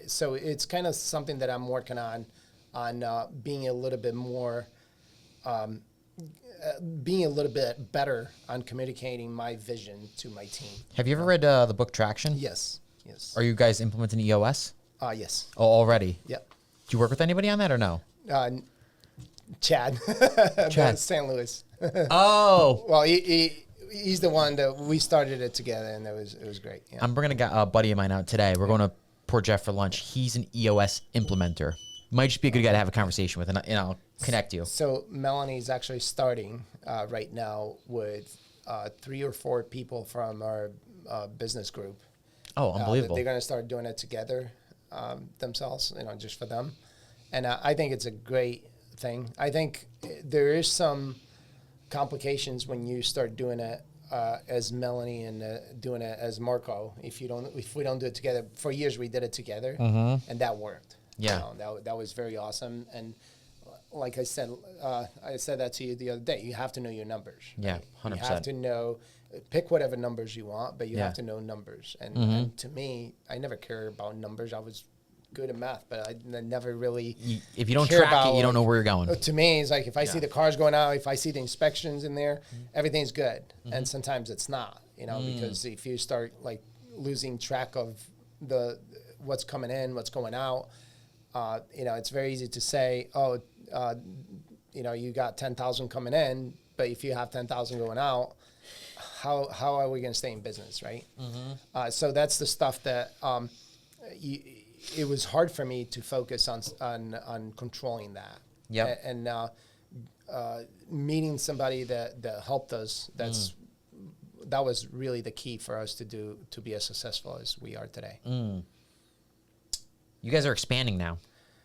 so it's kind of something that I'm working on being a little bit more, being a little bit better on communicating my vision to my team. Have you ever read the book Traction? Yes. Are you guys implementing EOS? Yes. Oh, already? Yep. Do you work with anybody on that or no? Chad. St. Louis. Oh. Well, he's the one that we started it together, and it was great. Yeah. I'm bringing a buddy of mine out today. We're going to Port Jeff for lunch. He's an EOS implementer. Might just be a good guy to have a conversation with, and I'll connect you. So Melanie's actually starting right now with 3 or 4 people from our business group. Oh, unbelievable! They're going to start doing it together themselves, you know, just for them. And I think it's a great thing. I think there is some complications when you start doing it as Melanie and doing it as Marco. If we don't do it together, for years we did it together, and that worked. Yeah, you know, that was very awesome. And like I said that to you the other day. You have to know your numbers. Yeah, 100%. You have to know. Pick whatever numbers you want, but you have to know numbers. And to me, I never cared about numbers. I was good at math, but I never really. If you don't track it, you don't know where you're going. To me, it's like if I see the cars going out, if I see the inspections in there, everything's good. And sometimes it's not, you know, because if you start like losing track of what's coming in, what's going out. It's very easy to say, oh, you got 10,000 coming in, but if you have 10,000 going out, how are we going to stay in business, right? So that's the stuff that it was hard for me to focus on controlling that. Yeah. And meeting somebody that helped us, that was really the key for us to be as successful as we are today. You guys are expanding now.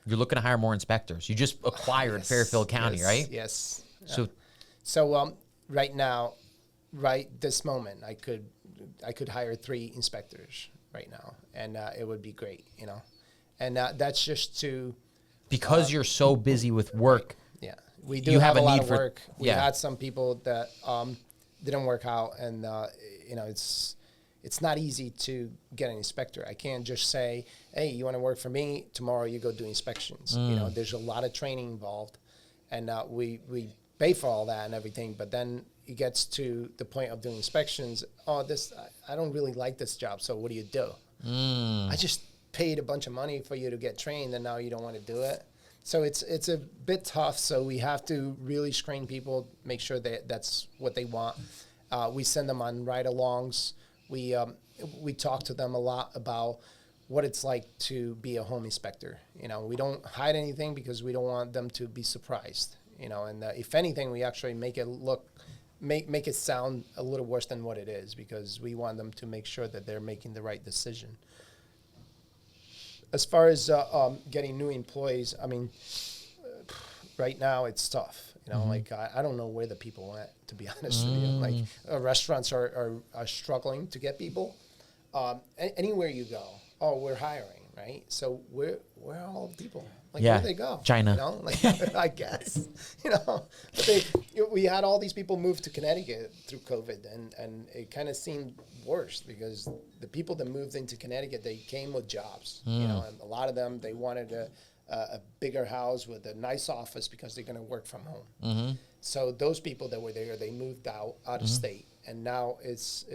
You're looking to hire more inspectors. You just acquired Fairfield County, right? Yes. So right now, right this moment, I could hire 3 inspectors right now, and it would be great, And that's just to because you're so busy with work. Yeah, we do have a lot of work. We yeah. had some people that didn't work out, and it's not easy to get an inspector. I can't just say, hey, you want to work for me? Tomorrow you go do inspections. There's a lot of training involved, and we pay for all that and everything, but then it gets to the point of doing inspections. Oh, I don't really like this job, so what do you do? I just paid a bunch of money for you to get trained, and now you don't want to do it. So it's a bit tough, so we have to really screen people, make sure that that's what they want. We send them on ride-alongs. We talk to them a lot about what it's like to be a home inspector. We don't hide anything because we don't want them to be surprised. And if anything, we actually make it sound a little worse than what it is, because we want them to make sure that they're making the right decision. As far as getting new employees, I mean, right now it's tough. I don't know where the people went, to be honest with you. Restaurants are struggling to get people. Anywhere you go, we're hiring, right? So where are all the people? Where do they go? China. I guess. But we had all these people move to Connecticut through COVID, and it kind of seemed worse because the people that moved into Connecticut, they came with jobs. And a lot of them, they wanted a bigger house with a nice office because they're going to work from home. So those people that were there, they moved out of state, and now it's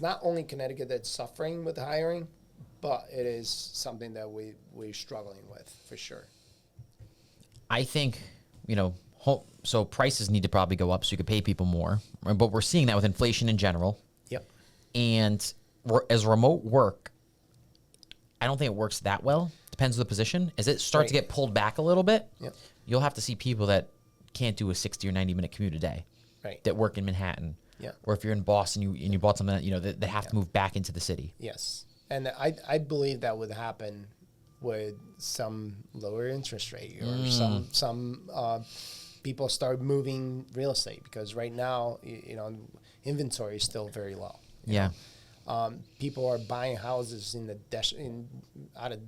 not only Connecticut that's suffering with hiring, but it is something that we're struggling with for sure. I think, so prices need to probably go up so you could pay people more. But we're seeing that with inflation in general. Yep. And as remote work, I don't think it works that well. Depends on the position. As it starts to get pulled back a little bit, you'll have to see people that can't do a 60 or 90-minute commute a day, that work in Manhattan. Yeah. Or if you're in Boston and you bought something that they have to move back into the city. Yes. And I believe that would happen with some lower interest rate or some people start moving real estate, because right now, inventory is still very low. Yeah. People are buying houses out of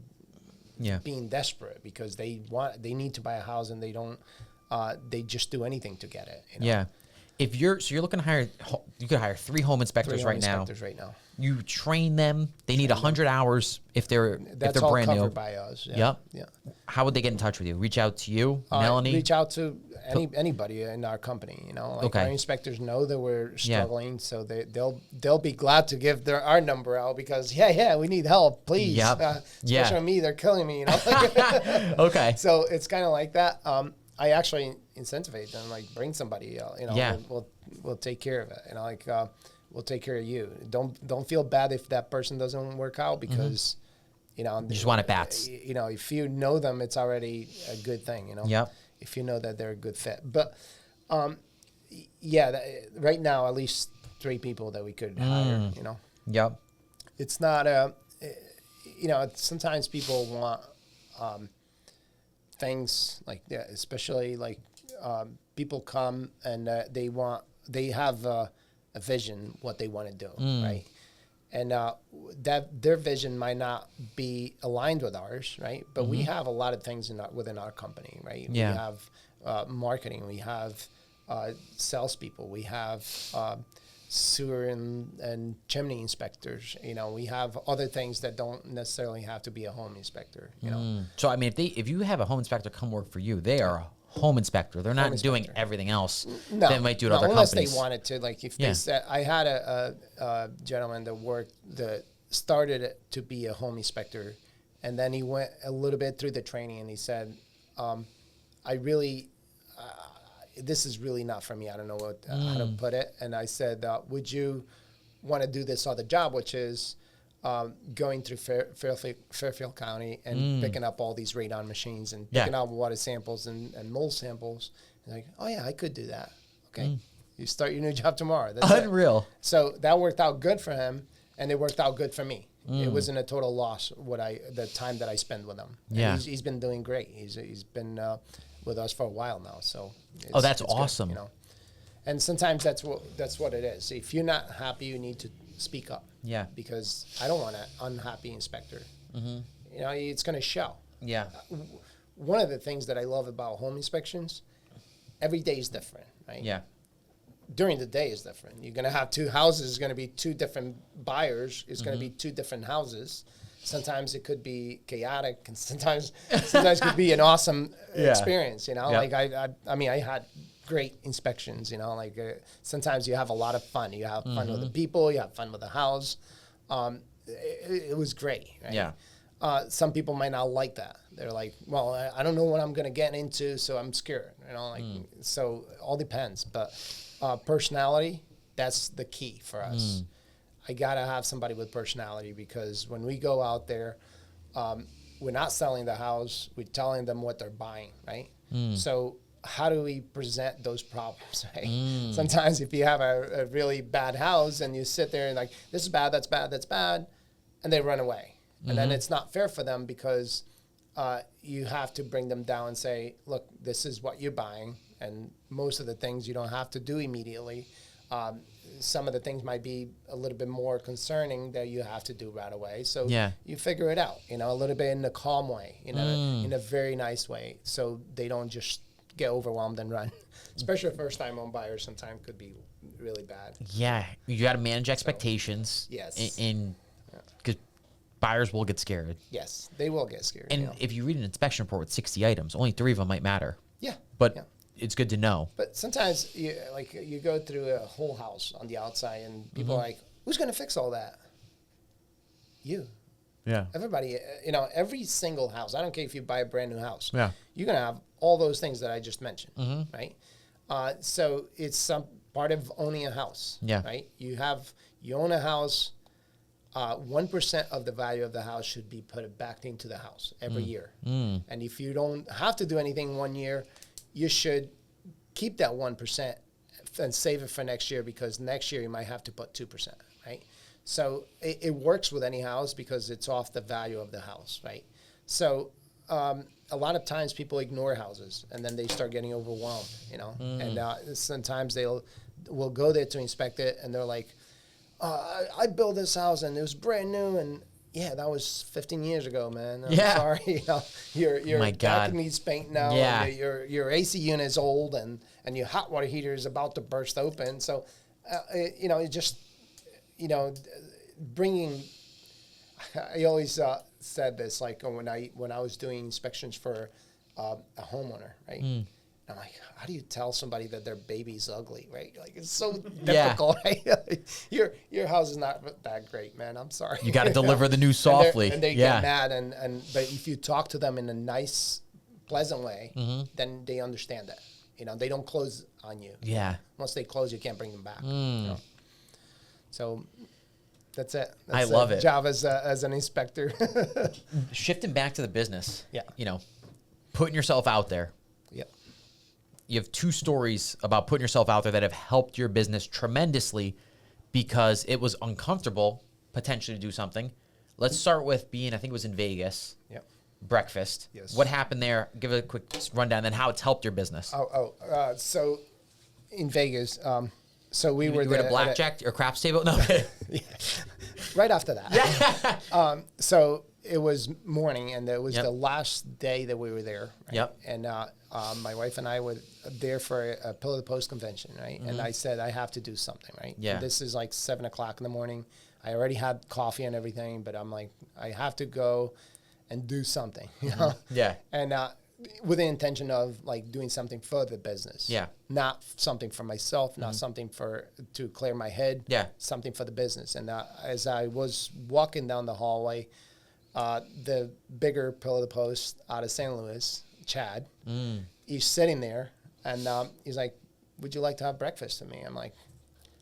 being desperate because they need to buy a house, and they just do anything to get it. Yeah. You're looking to hire, you could hire 3 home inspectors right now. You train them. They need 100 hours if they're brand new. That's all covered by us. Yep. Yeah. How would they get in touch with you? Reach out to you, Melanie? Reach out to anybody in our company. Our inspectors know that we're struggling, so they'll be glad to give our number out, because we need help, please. Yep. Especially me, they're killing me. Okay. So it's kind of like that. I actually incentivize them, bring somebody. We'll take care of it. We'll take care of you. Don't feel bad if that person doesn't work out, because you just want at bats. If you know them, it's already a good thing. Yep. If you know that they're a good fit. But right now, at least 3 people that we could hire. Yep. It's not sometimes people want things especially people come and they have a vision what they want to do, right? And that their vision might not be aligned with ours, right? But we have a lot of things within our company, right? Yeah. We have marketing, we have salespeople, we have sewer and chimney inspectors. We have other things that don't necessarily have to be a home inspector. So I mean, if you have a home inspector come work for you, they are a home inspector. They're not doing everything else. No, they might do at other unless companies. They wanted to. If they said, I had a gentleman that worked started to be a home inspector, and then he went a little bit through the training, and he said, I really, this is really not for me. I don't know how to put it. And I said, would you want to do this other job, which is going through Fairfield County and picking up all these radon machines and picking up water samples and mold samples? And like, oh yeah, I could do that. Okay. You start your new job tomorrow. That's Unreal. it. So that worked out good for him, and it worked out good for me. It wasn't a total loss the time that I spend with him. Yeah. And he's been doing great. He's been with us for a while now. So that's it's awesome. Good, And sometimes that's what it is. If you're not happy, you need to speak up. Yeah. Because I don't want an unhappy inspector. It's going to show. Yeah. One of the things that I love about home inspections, every day is different, right? Yeah. During the day is different. You're going to have two houses. It's going to be two different buyers. It's going to be two different houses. Sometimes it could be chaotic, and sometimes it could be an awesome experience. Like I had great inspections. Sometimes you have a lot of fun. You have fun with the people. You have fun with the house. It was great. Right? Yeah. Some people might not like that. They're like, well, I don't know what I'm going to get into, so I'm scared. So all depends. But personality, that's the key for us. I got to have somebody with personality, because when we go out there, we're not selling the house. We're telling them what they're buying, right? So how do we present those problems, right? Sometimes if you have a really bad house and you sit there and like, this is bad, that's bad, that's bad, and they run away. And then it's not fair for them, because you have to bring them down and say, look, this is what you're buying. And most of the things you don't have to do immediately. Some of the things might be a little bit more concerning that you have to do right away. So you figure it out, a little bit in a calm way, in a very nice way, so they don't just get overwhelmed and run. Especially first-time home buyers sometimes could be really bad. Yeah, you got to manage expectations. Yes. Because buyers will get scared. Yes, they will get scared. And if you read an inspection report with 60 items, only 3 of them might matter. Yeah. But it's good to know. But sometimes you go through a whole house on the outside, and people are like, who's going to fix all that? You. Yeah. Everybody, every single house, I don't care if you buy a brand new house. Yeah. You're going to have all those things that I just mentioned, right? So it's some part of owning a house, right? You own a house, 1% of the value of the house should be put back into the house every year. And if you don't have to do anything 1 year, you should keep that 1% and save it for next year, because next year you might have to put 2%, right? So it works with any house, because it's off the value of the house, right? So a lot of times people ignore houses, and then they start getting overwhelmed, and sometimes we'll go there to inspect it, and they're like, I built this house and it was brand new, and that was 15 years ago, man. I'm sorry. Your deck needs paint now. Yeah. And your AC unit is old, and your hot water heater is about to burst open. So, bringing. I always said this, like when I was doing inspections for a homeowner, right? I'm like, how do you tell somebody that their baby's ugly, right? Like, it's so difficult, right? Your house is not that great, man. I'm sorry. You got to deliver the news softly. And they get mad, but if you talk to them in a nice, pleasant way, then they understand that. They don't close on you. Yeah. Once they close, you can't bring them back. So that's it. I love it. Job as an inspector. Shifting back to the business. Yeah. Putting yourself out there. Yep. You have 2 stories about putting yourself out there that have helped your business tremendously, because it was uncomfortable potentially to do something. Let's start with being, I think it was in Vegas. Yep. Breakfast. Yes. What happened there? Give it a quick rundown, then how it's helped your business. So in Vegas, so we were at there a blackjack or craps table? No. Right after that. So it was morning, and it was the last day that we were there. Right? Yep. And my wife and I were there for a Pillar to Post convention, right? And I said, I have to do something, right? Yeah. And this is like 7 o'clock in the morning. I already had coffee and everything, but I'm like, I have to go and do something, Yeah. And with the intention of like doing something for the business. Yeah. Not something for myself, not something to clear my head. Yeah. Something for the business. And as I was walking down the hallway, the bigger pillar of the post out of St. Louis, Chad, he's sitting there and he's like, "Would you like to have breakfast with me?" I'm like,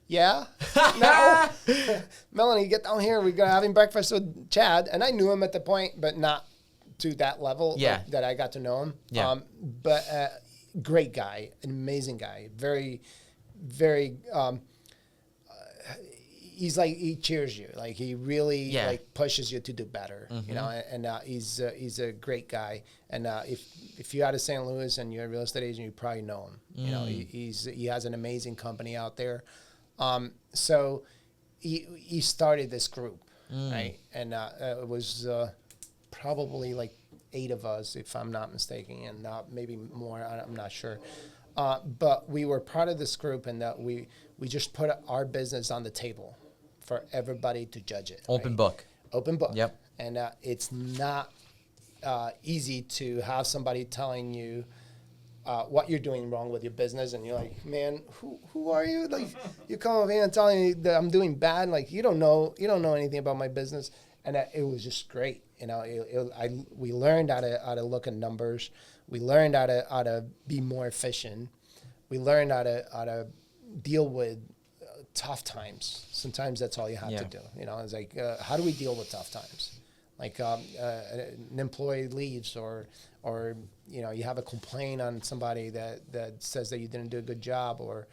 "Yeah." No. Melanie, get down here. We're having breakfast with Chad. And I knew him at the point, but not to that level that I got to know him. Yeah. But great guy, an amazing guy, very, very, he's like, he cheers you. Like he really like pushes you to do better, you know, and he's a great guy. And if you're out of St. Louis and you're a real estate agent, you probably know him. You know, he has an amazing company out there. So he started this group, right? And it was probably like 8 of us, if I'm not mistaken, and maybe more. I'm not sure. But we were part of this group, and that we just put our business on the table for everybody to judge it. Open right? book. Open book. Yep. And it's not easy to have somebody telling you what you're doing wrong with your business, and you're like, "Man, who are you? Like, you come over here and telling me that I'm doing bad. Like, you don't know anything about my business." And it was just great. You know, we learned how to look at numbers. We learned how to be more efficient. We learned how to deal with tough times. Sometimes that's all you have to do. You know, it's like, how do we deal with tough times? Like an employee leaves, or you know, you have a complaint on somebody that says that you didn't do a good job, or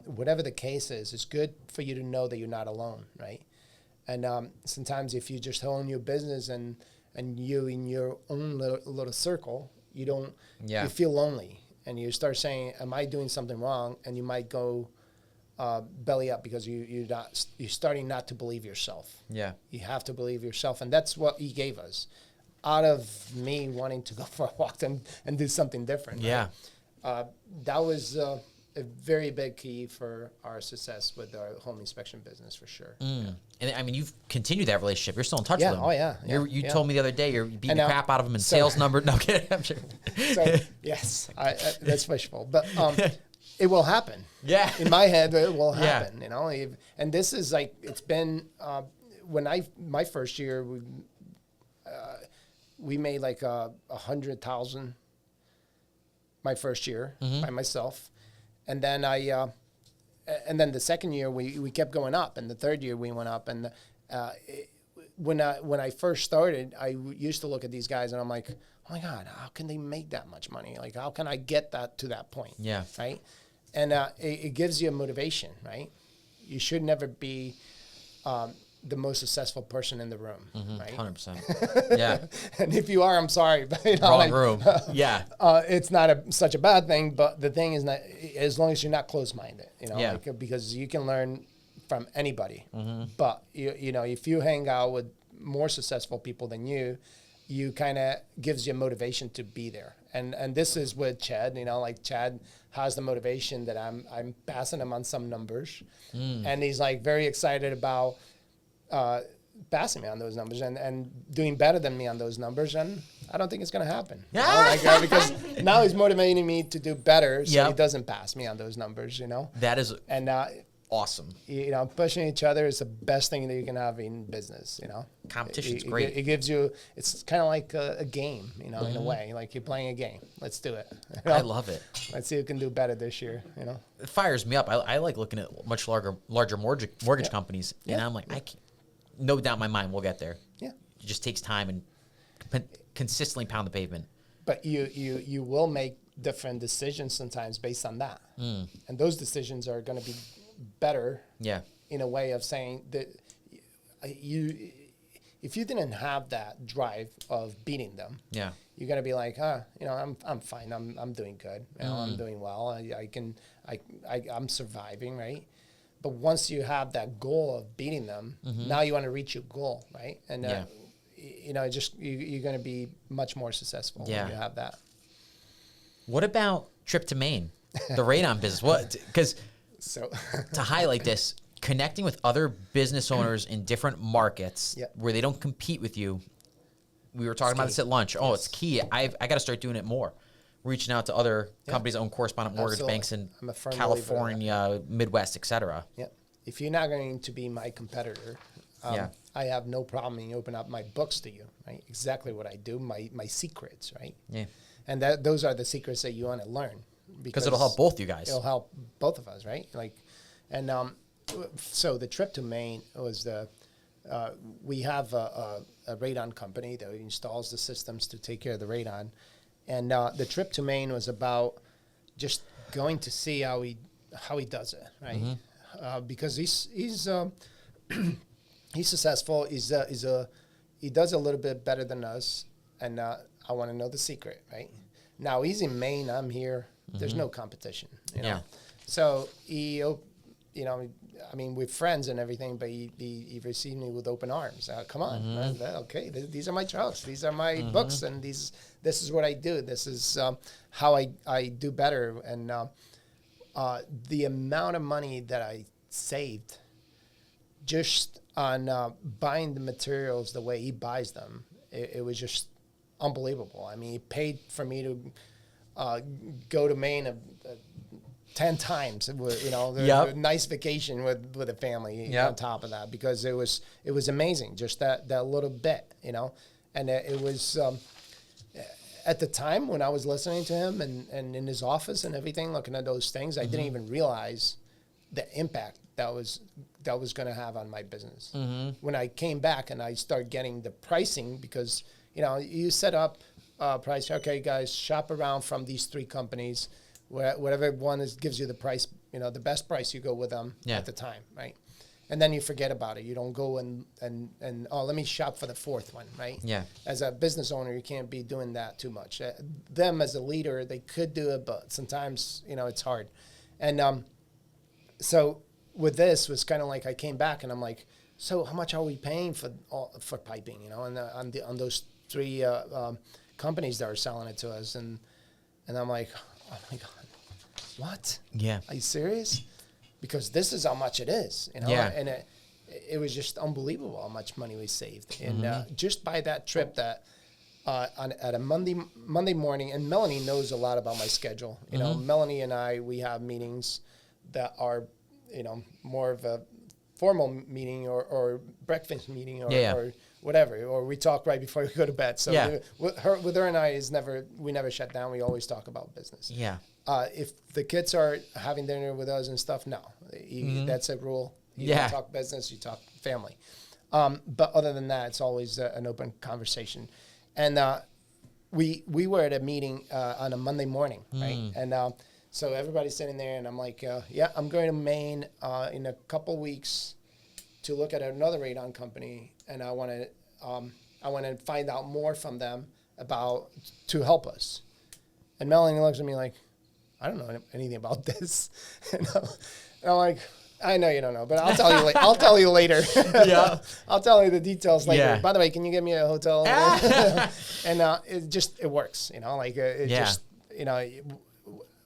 whatever the case is. It's good for you to know that you're not alone, right? And sometimes if you just own your business and you in your own little circle, you feel lonely, and you start saying, "Am I doing something wrong?" And you might go belly up because you're starting not to believe yourself. Yeah, you have to believe yourself, and that's what he gave us, out of me wanting to go for a walk and do something different. Yeah, right? That was a very big key for our success with our home inspection business, for sure. Yeah. And I mean, you've continued that relationship. You're still in touch with him. Oh, yeah. You told me the other day you're beating the crap out of him in sales numbers. No, I'm kidding. I'm sure. So, yes, that's wishful. But it will happen. Yeah. In my head, it will happen, you know. And this is like, it's been, my first year, we made like 100,000 my first year by myself. And then and then the second year we kept going up, and the third year we went up. And when I first started, I used to look at these guys and I'm like, "Oh my God, how can they make that much money? Like, how can I get that to that point?" Yeah. Right. And it gives you a motivation, right? You should never be the most successful person in the room, right? 100%. Yeah. And if you are, I'm sorry, but you know, wrong room. Yeah. It's not such a bad thing, but the thing is, not as long as you're not closed-minded, you know, like, because you can learn from anybody. But you know, if you hang out with more successful people than you kind of gives you motivation to be there. And this is with Chad, you know, like Chad has the motivation that I'm passing him on some numbers, and he's like very excited about passing me on those numbers and doing better than me on those numbers, and I don't think it's going to happen. You know, like, because now he's motivating me to do better, so he doesn't pass me on those numbers, you know. That is awesome. You know, pushing each other is the best thing that you can have in business, you know. Competition's great. It gives you, it's kind of like a game, you know, in a way. Like you're playing a game. Let's do it. You know? I love it. Let's see who can do better this year, you know. It fires me up. I like looking at much larger mortgage companies, and I'm like, no doubt in my mind we'll get there. Yeah. It just takes time and consistently pound the pavement. But you will make different decisions sometimes based on that. And those decisions are going to be better in a way of saying that if you didn't have that drive of beating them, you're going to be like, you know, I'm fine. I'm doing good. You know, I'm doing well. I'm surviving, right? But once you have that goal of beating them, now you want to reach your goal, right? And you know, you're going to be much more successful when you have that. What about trip to Maine, the radon business? What? Because to highlight this, connecting with other business owners in different markets where they don't compete with you we were talking about this at lunch. Oh, it's key. I got to start doing it more. Reaching out to other companies that own correspondent mortgage banks in California, Midwest, etc. Yeah. If you're not going to be my competitor, I have no problem in opening up my books to you, right? Exactly what I do, my secrets, right? Yeah. And those are the secrets that you want to learn. Because it'll help both you guys. It'll help both of us, right? So the trip to Maine was we have a radon company that installs the systems to take care of the radon. And the trip to Maine was about just going to see how he does it, right? Mm-hmm. Because he's successful. He does a little bit better than us, and I want to know the secret, right? Now he's in Maine. I'm here. Mm-hmm. There's no competition, you know? So we're friends and everything, but he received me with open arms. Come on, mm-hmm. Okay, these are my trucks. These are my mm-hmm. books, and this is what I do. This is how I do better. And the amount of money that I saved just on buying the materials the way he buys them, it was just unbelievable. I mean, he paid for me to go to Maine 10 times, a nice vacation with a family on top of that, because it was amazing, just that little bit, and it was at the time when I was listening to him and in his office and everything, looking at those things, mm-hmm. I didn't even realize the impact that was going to have on my business. Mm-hmm. When I came back and I started getting the pricing, because you set up price, okay guys, shop around from these 3 companies. Whatever one gives you the price, the best price, you go with them at the time, right? And then you forget about it. You don't go and let me shop for the 4th one, right? Yeah. As a business owner, you can't be doing that too much. Them as a leader, they could do it, but sometimes, it's hard. And so with this was kind of like I came back and I'm like, so how much are we paying for piping, and on those 3 companies that are selling it to us, and I'm like, oh my God, what? Yeah. Are you serious? Because this is how much it is, Yeah. And it was just unbelievable how much money we saved. And mm-hmm. Just by that trip at a Monday morning, and Melanie knows a lot about my schedule. Mm-hmm. Melanie and we have meetings that are, more of a formal meeting or breakfast meeting or whatever, or we talk right before we go to bed. So with her and I we never shut down. We always talk about business. Yeah. If the kids are having dinner with us and stuff, no, mm-hmm. that's a rule. You don't talk business, you talk family. But other than that, it's always an open conversation. And we were at a meeting on a Monday morning, right? And so everybody's sitting there, and I'm like, I'm going to Maine in a couple weeks to look at another radon company, and I want to find out more from them to help us. And Melanie looks at me like, I don't know anything about this. And I'm like, I know you don't know, but I'll tell you. I'll tell you later. Yeah, I'll tell you the details later. Yeah. By the way, can you get me a hotel? And it works. Just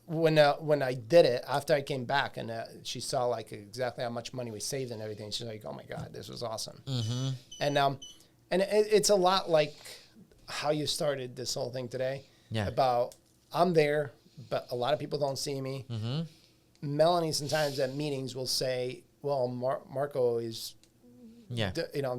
when I did it, after I came back and she saw exactly how much money we saved and everything, she's like, oh my God, this was awesome. Mm-hmm. And it's a lot like how you started this whole thing today. Yeah. About I'm there, but a lot of people don't see me. Mm-hmm. Melanie sometimes at meetings will say, well, Marco is,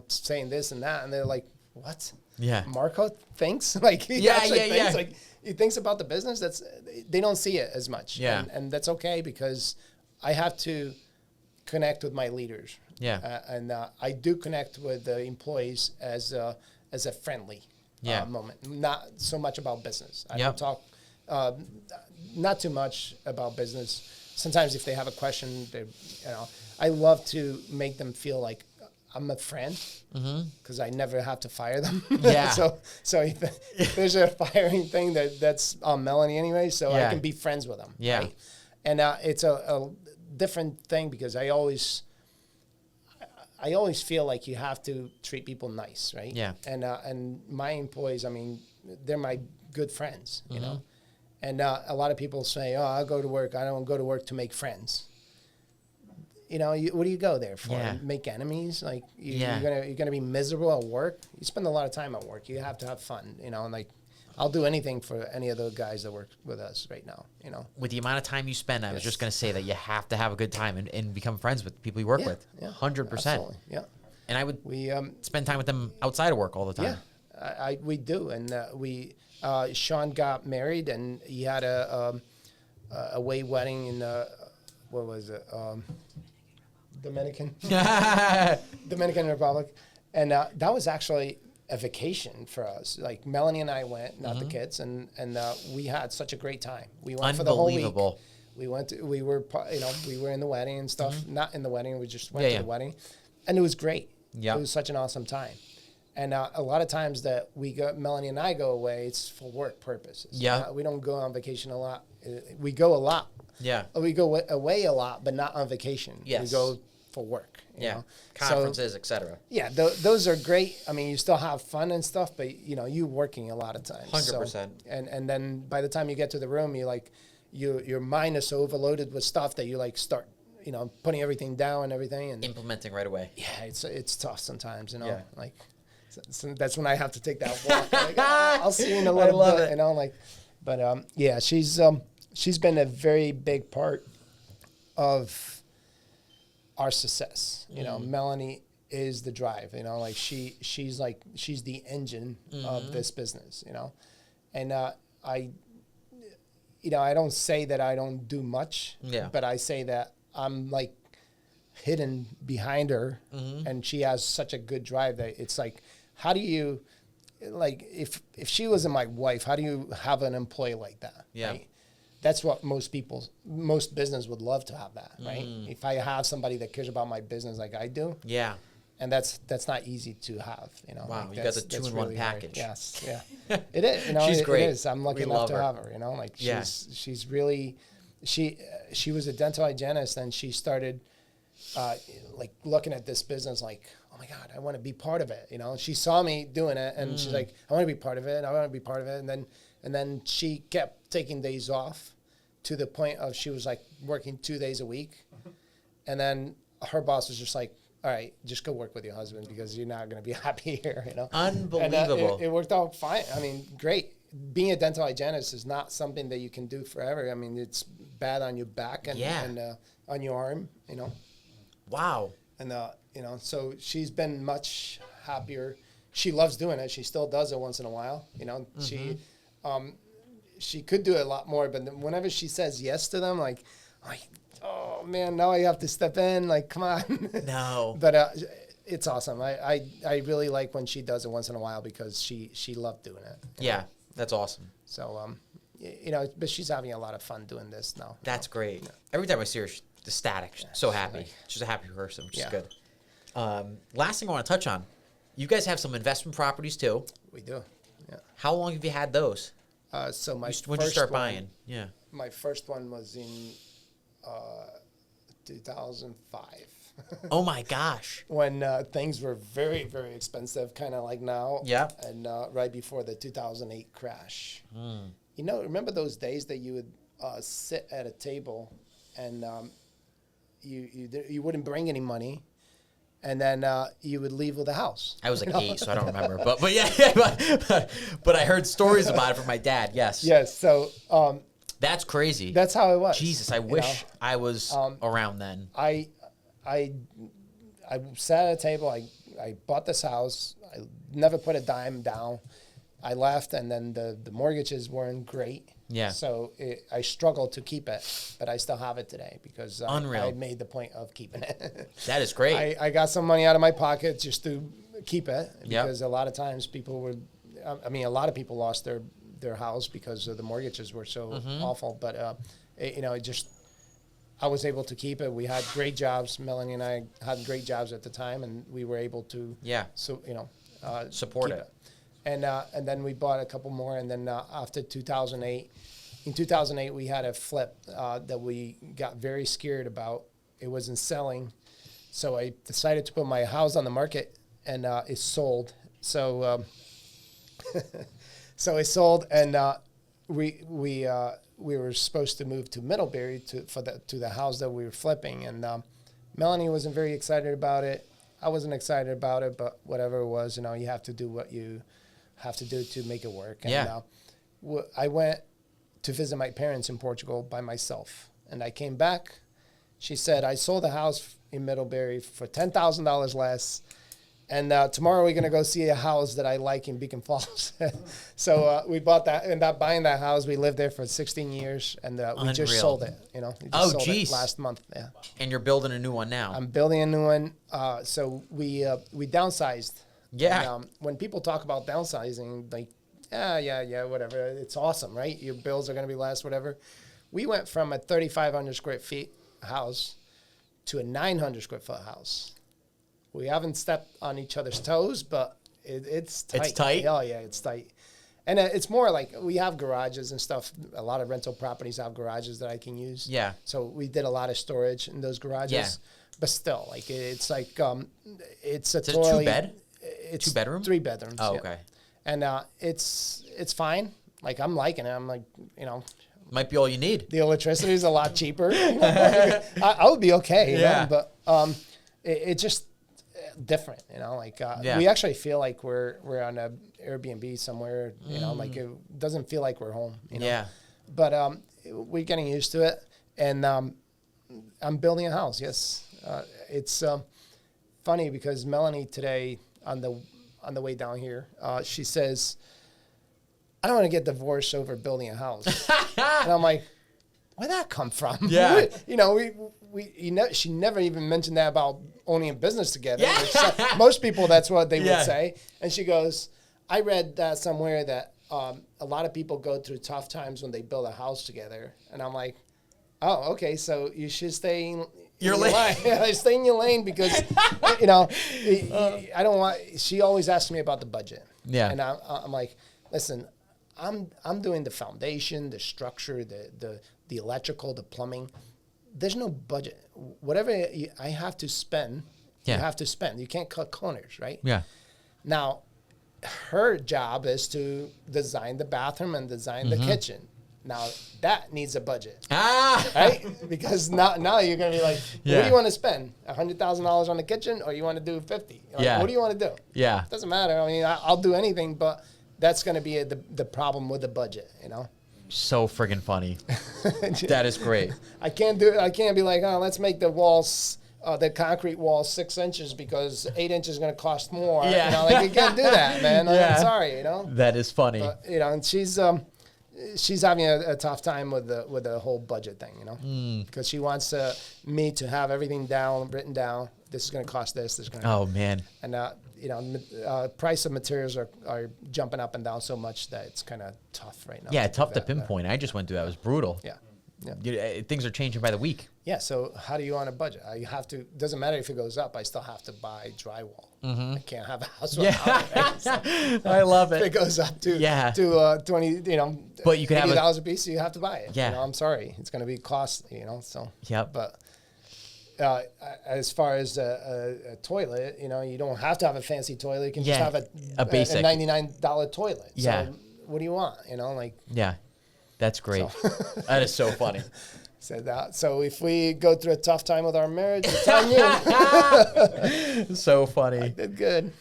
saying this and that. And they're like, what? Yeah. Marco thinks? Thinks, he thinks about the business. They don't see it as much. Yeah. And that's okay, because I have to connect with my leaders. Yeah. And I do connect with the employees as a friendly moment. Not so much about business. I don't talk not too much about business. Sometimes if they have a question, I love to make them feel like I'm a friend, because I never have to fire them. Yeah. so if there's a firing thing that's on Melanie anyway, so I can be friends with them. Yeah. Right? And it's a different thing, because I always feel like you have to treat people nice, right? Yeah. And my employees, they're my good friends, you know. And a lot of people say, oh, I'll go to work. I don't go to work to make friends. what do you go there for? Yeah. Make enemies? Like Yeah. you're gonna be miserable at work. You spend a lot of time at work. You have to have fun, and like I'll do anything for any of the guys that work with us right now. With the amount of time you spend, I was just going to say that you have to have a good time and become friends with people you work with. 100%. Absolutely. Yeah. And I would We spend time with them outside of work all the time. yeah, we do, and Sean got married, and he had a away wedding in what was it? Dominican Republic, and that was actually a vacation for us. Like Melanie and I went, not the kids, and we had such a great time. We went for the whole week. We went. We were in the wedding and stuff. Not in the wedding. We just went to the wedding, and it was great. Yeah, it was such an awesome time. And a lot of times that Melanie and I go away, it's for work purposes. Yeah, we don't go on vacation a lot. We go a lot. Yeah, we go away a lot, but not on vacation. Yes, we go for work. You know? Conferences, etc. Yeah, those are great. I mean, you still have fun and stuff, but you're working a lot of times. 100%. And then by the time you get to the room, your mind is so overloaded with stuff that you start putting everything down and everything and implementing right away. Yeah, it's tough sometimes. Yeah. So that's when I have to take that walk. I'll see you in a little bit. But yeah, she's been a very big part of our success. Melanie is the drive. She's the engine of this business. And I don't say that I don't do much. Yeah. But I say that I'm hidden behind her, and she has such a good drive that it's how do you, if she wasn't my wife, how do you have an employee like that? Yeah. Right? That's what most business would love to have that, right? If I have somebody that cares about my business like I do. Yeah. And that's not easy to have, Wow, you got the 2-in-1 package. Hard. Yes, yeah. It is, She's great. It is. I'm lucky enough to have her, she's really, she was a dental hygienist, and she started looking at this business oh my God, I want to be part of it. She saw me doing it, and she's like, I want to be part of it. I want to be part of it. And then she kept taking days off to the point of she was working 2 days a week. And then her boss was just like, all right, just go work with your husband because you're not going to be happy here. Unbelievable. And, it worked out fine. I mean, great. Being a dental hygienist is not something that you can do forever. I mean, it's bad on your back and on your arm, Wow. And, so she's been much happier. She loves doing it. She still does it once in a while. She could do it a lot more, but whenever she says yes to them, oh man, now I have to step in. Come on. No. But it's awesome. I really like when she does it once in a while because she loved doing it. Yeah, that's awesome. So but she's having a lot of fun doing this now. That's great. Yeah. Every time I see her, she's ecstatic. She's so happy. She's a happy person, which is good. Last thing I want to touch on, you guys have some investment properties too. We do. Yeah. How long have you had those? So my when did you start buying? Yeah. My first one was in 2005. Oh my gosh. When things were very, very expensive, kind of like now. Yeah. And right before the 2008 crash. Remember those days that you would sit at a table and you wouldn't bring any money. And then you would leave with the house. I was 8, so I don't remember. But but I heard stories about it from my dad. Yes. Yes. So that's crazy. That's how it was. Jesus, I wish I was around then. I sat at a table. I bought this house. I never put a dime down. I left, and then the mortgages weren't great. Yeah. So I struggled to keep it, but I still have it today because I made the point of keeping it. That is great. I got some money out of my pocket just to keep it because a lot of times a lot of people lost their house because the mortgages were so awful. But I was able to keep it. We had great jobs. Melanie and I had great jobs at the time, and we were able to support it. And then we bought a couple more, and then after 2008, in 2008 we had a flip that we got very scared about. It wasn't selling, so I decided to put my house on the market, and it sold. So so it sold, and we were supposed to move to Middlebury to the house that we were flipping, and Melanie wasn't very excited about it. I wasn't excited about it, but whatever it was, you have to do what you have to do to make it work. And I went to visit my parents in Portugal by myself, and I came back. She said, I sold a house in Middlebury for $10,000 less, and tomorrow we're going to go see a house that I like in Beacon Falls. So we bought that, ended up buying that house. We lived there for 16 years, and we just sold it. We just sold it last month. Yeah. And you're building a new one now. I'm building a new one. So we downsized. Yeah. And, when people talk about downsizing, like, yeah, whatever. It's awesome, right? Your bills are going to be less, whatever. We went from a 3,500 square feet house to a 900 square foot house. We haven't stepped on each other's toes, but it's tight. It's tight? Oh, yeah, it's tight. And it's more like we have garages and stuff. A lot of rental properties have garages that I can use. Yeah. So we did a lot of storage in those garages. Yeah. But still, like, it's like, it's a Is it totally... 2-bed? It's 2 bedrooms? 3 bedrooms. Oh, yeah. okay. And it's fine. Like, I'm liking it. I'm like, Might be all you need. the electricity is a lot cheaper. I would be okay. Yeah. But it's just different. We actually feel like we're on a Airbnb somewhere. Like it doesn't feel like we're home. Yeah. But we're getting used to it, and I'm building a house. Yes. It's funny because Melanie today on the way down here, she says, I don't want to get divorced over building a house. And I'm like, where'd that come from? Yeah. She never even mentioned that about owning a business together. Yeah. Which, most people, that's what they Yeah. would say. And she goes, I read that somewhere that a lot of people go through tough times when they build a house together. And I'm like, oh, okay, so you should stay in your lane. Yeah, stay in your lane because, I don't want, she always asks me about the budget. Yeah. And I'm like, listen, I'm doing the foundation, the structure, the electrical, the plumbing. There's no budget. Whatever I have to spend, you have to spend. You can't cut corners, right? Yeah. Now, her job is to design the bathroom and design the kitchen. Now, that needs a budget, right? Because now you're going to be like, what do you want to spend? $100,000 on the kitchen, or you want to do 50? Like, what do you want to do? Yeah. It doesn't matter. I mean, I'll do anything, but that's going to be the problem with the budget, So friggin' funny. That is great. I can't do it. I can't be like, oh, let's make the walls, the concrete walls 6 inches because 8 inches is going to cost more. Yeah. You can't do that, man. I'm sorry, That is funny. But, and she's having a tough time with the whole budget thing, because she wants me to have everything written down. This is going to cost this. This is going to. Oh man. And price of materials are jumping up and down so much that it's kind of tough right now. Yeah, tough to pinpoint. I just went through that. It was brutal. Yeah. Things are changing by the week. Yeah. So how do you on a budget? I have to. Doesn't matter if it goes up. I still have to buy drywall. I can't have a house without it. Right? So I love it. if it goes up to 20, But you can have $80 a piece, you have to buy it. Yeah. I'm sorry, it's going to be costly. So. Yep. But as far as a toilet, you don't have to have a fancy toilet. You can just have a basic $99 toilet. Yeah. So what do you want? Yeah. That's great. That is so funny. Said that. So if we go through a tough time with our marriage, it's on you. So funny. I did good.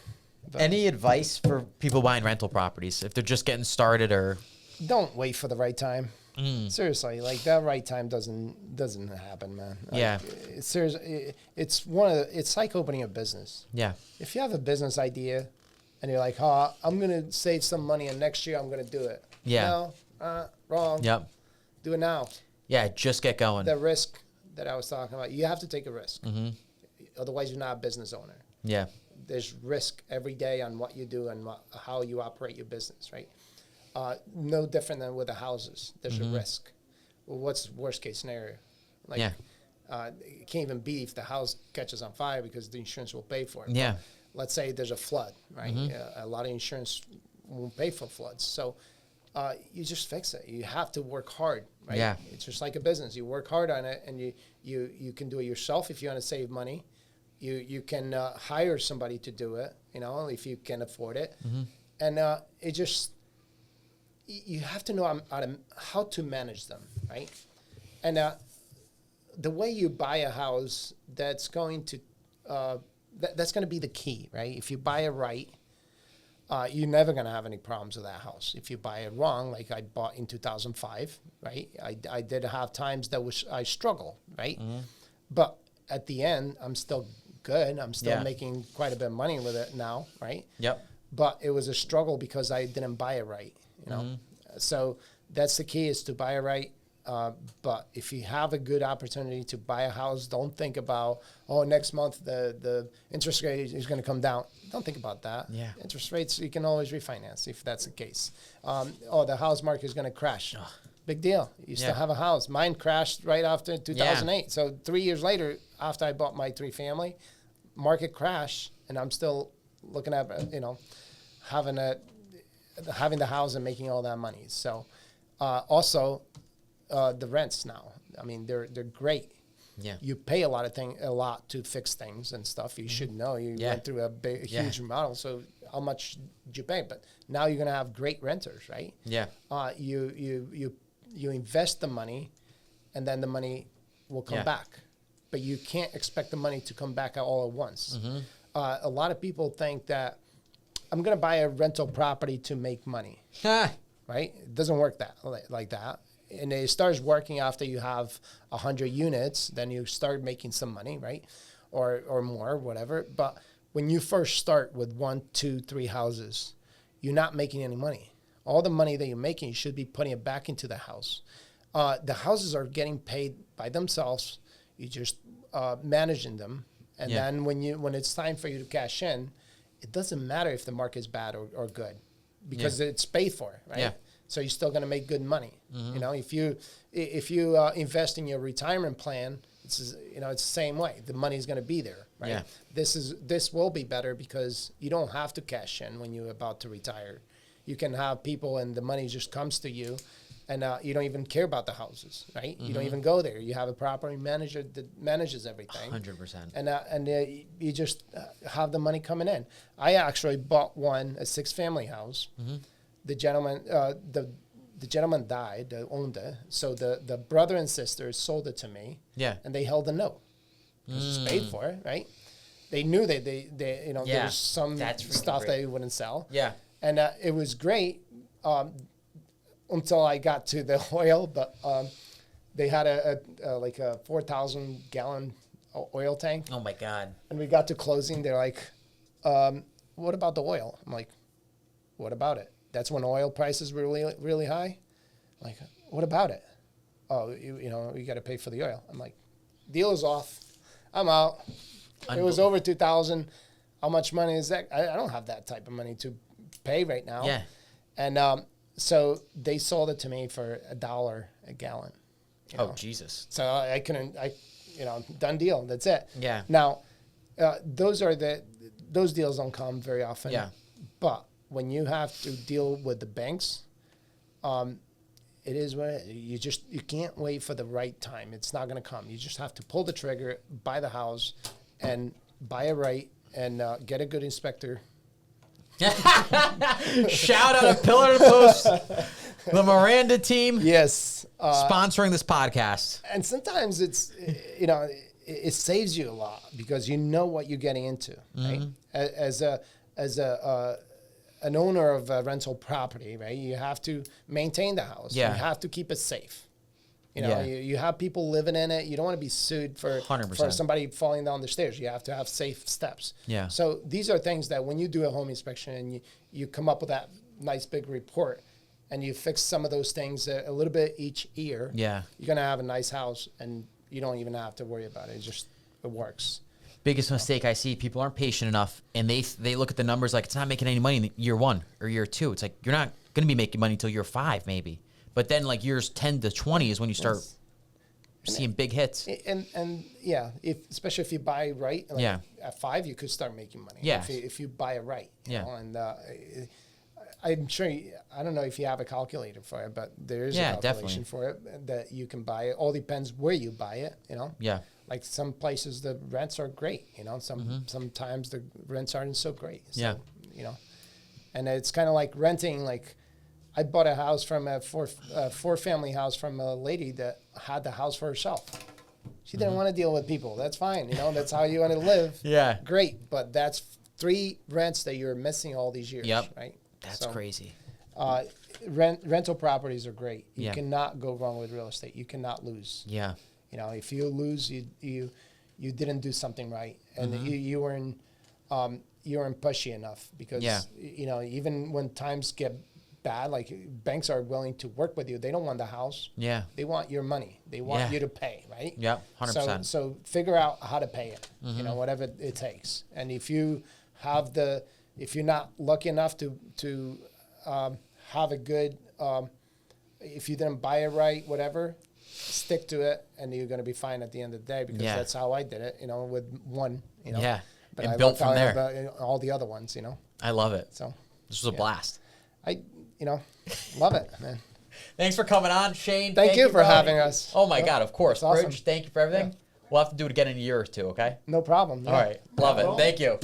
But Any advice for people buying rental properties if they're just getting started or? Don't wait for the right time. Seriously, that right time doesn't happen, man. Seriously, it's like opening a business. Yeah. If you have a business idea, and you're like, "Oh, I'm gonna save some money, and next year I'm gonna do it." Yeah. No, wrong. Yep. Do it now. Yeah, just get going. The risk that I was talking about, you have to take a risk. Otherwise, you're not a business owner. Yeah. There's risk every day on what you do and how you operate your business, right? No different than with the houses. There's a risk. Well, what's the worst case scenario? It can't even be if the house catches on fire because the insurance will pay for it. Yeah. But let's say there's a flood, right? A lot of insurance won't pay for floods. So you just fix it. You have to work hard, right? Yeah. It's just like a business. You work hard on it, and you can do it yourself if you want to save money. You can hire somebody to do it, if you can afford it. And it just, you have to know how to manage them, right? And the way you buy a house, that's going to that's going to be the key, right? If you buy it right, you're never going to have any problems with that house. If you buy it wrong, like I bought in 2005, right? I did have times that I struggled, right? But at the end, I'm still good. I'm still making quite a bit of money with it now, right? Yep. But it was a struggle because I didn't buy it right, you know? So that's the key, is to buy it right. But if you have a good opportunity to buy a house, don't think about, next month the interest rate is going to come down. Don't think about that. Yeah. Interest rates, you can always refinance if that's the case. The house market is going to crash. Ugh. Big deal. You still have a house. Mine crashed right after 2008. So 3 years later, after I bought my 3-family, market crash, and I'm still looking at, having the house and making all that money. So also, the rents now, I mean, they're great. Yeah. You pay a lot to fix things and stuff. You should know. You went through a huge remodel, so how much did you pay? But now you're gonna have great renters, right? Yeah. You invest the money, and then the money will come back. But you can't expect the money to come back all at once. A lot of people think that I'm gonna buy a rental property to make money. Right? It doesn't work like that. And it starts working after you have 100 units, then you start making some money, right? Or more, whatever. But when you first start with 1, 2, 3 houses, you're not making any money. All the money that you're making, you should be putting it back into the house. The houses are getting paid by themselves. You just managing them. And then when it's time for you to cash in, it doesn't matter if the market is bad or good, because it's paid for, right? Yeah. So you're still going to make good money. You know, if you invest in your retirement plan, it's the same way. The money is going to be there, right? Yeah. This will be better because you don't have to cash in when you're about to retire. You can have people, and the money just comes to you, and you don't even care about the houses, right? You don't even go there. You have a property manager that manages everything. 100%. And you just have the money coming in. I actually bought a 6-family house. The gentleman, the gentleman died, that owned it. So the brother and sisters sold it to me. Yeah. And they held a note. Because it's paid for, right? They knew that there was some stuff that they wouldn't sell. Yeah. And it was great until I got to the oil. But they had a 4,000 gallon oil tank. Oh my God. And we got to closing. They're like, what about the oil? I'm like, what about it? That's when oil prices were really, really high. Like, what about it? Oh, you got to pay for the oil. I'm like, deal is off. I'm out. It was over 2,000. How much money is that? I don't have that type of money to pay right now. Yeah. And so they sold it to me for $1 a gallon. Oh, Jesus. So I couldn't. Done deal. That's it. Yeah. Now, those deals don't come very often. Yeah. But when you have to deal with the banks, it is what it is. You can't wait for the right time. It's not going to come. You just have to pull the trigger, buy the house, and buy it right, and get a good inspector. Shout out to Pillar to Post, the Miranda team. Yes, sponsoring this podcast. And sometimes it saves you a lot because you know what you're getting into, right? As an owner of a rental property, right? You have to maintain the house. Yeah. You have to keep it safe. You have people living in it. You don't want to be sued for 100%. For somebody falling down the stairs. You have to have safe steps. Yeah. So these are things that when you do a home inspection and you come up with that nice big report and you fix some of those things a little bit each year, you're going to have a nice house and you don't even have to worry about it. It works. Biggest mistake I see, people aren't patient enough, and they look at the numbers like it's not making any money in year 1 or year 2. It's like you're not going to be making money until year 5 maybe. But then like years 10 to 20 is when you start seeing big hits. And especially if you buy right, at 5 you could start making money. Yeah. If you buy it right. You know? And I'm sure, I don't know if you have a calculator for it, but there is a calculation for it that you can buy. It all depends where you buy it, Yeah. Like some places the rents are great, sometimes the rents aren't so great. So, and it's kind of like renting. Like I bought a house from a 4-family house from a lady that had the house for herself. She didn't want to deal with people. That's fine. You know, that's how you want to live. Yeah. Great. But that's 3 rents that you're missing all these years. Yep. Right. That's crazy. Rental properties are great. You Yeah. cannot go wrong with real estate. You cannot lose. Yeah. You know, if you lose, you didn't do something right, and you weren't pushy enough because you know, even when times get bad, like banks are willing to work with you. They don't want the house. Yeah. They want your money. They want you to pay, right? Yep, 100%. So figure out how to pay it. You know, whatever it takes. And if you're not lucky enough to have a good, if you didn't buy it right, whatever, stick to it, and you're going to be fine at the end of the day, because that's how I did it, you know, with one, you know. Yeah, But and I built from there. about all the other ones, you know. I love it. So This was a blast. You know, love it, man. Thanks for coming on, Shane. Thank you for bro. having us. Oh, my God, of course. Awesome. Bridge, thank you for everything. We'll have to do it again in a year or two, okay? No problem. All right. Love it. Thank you.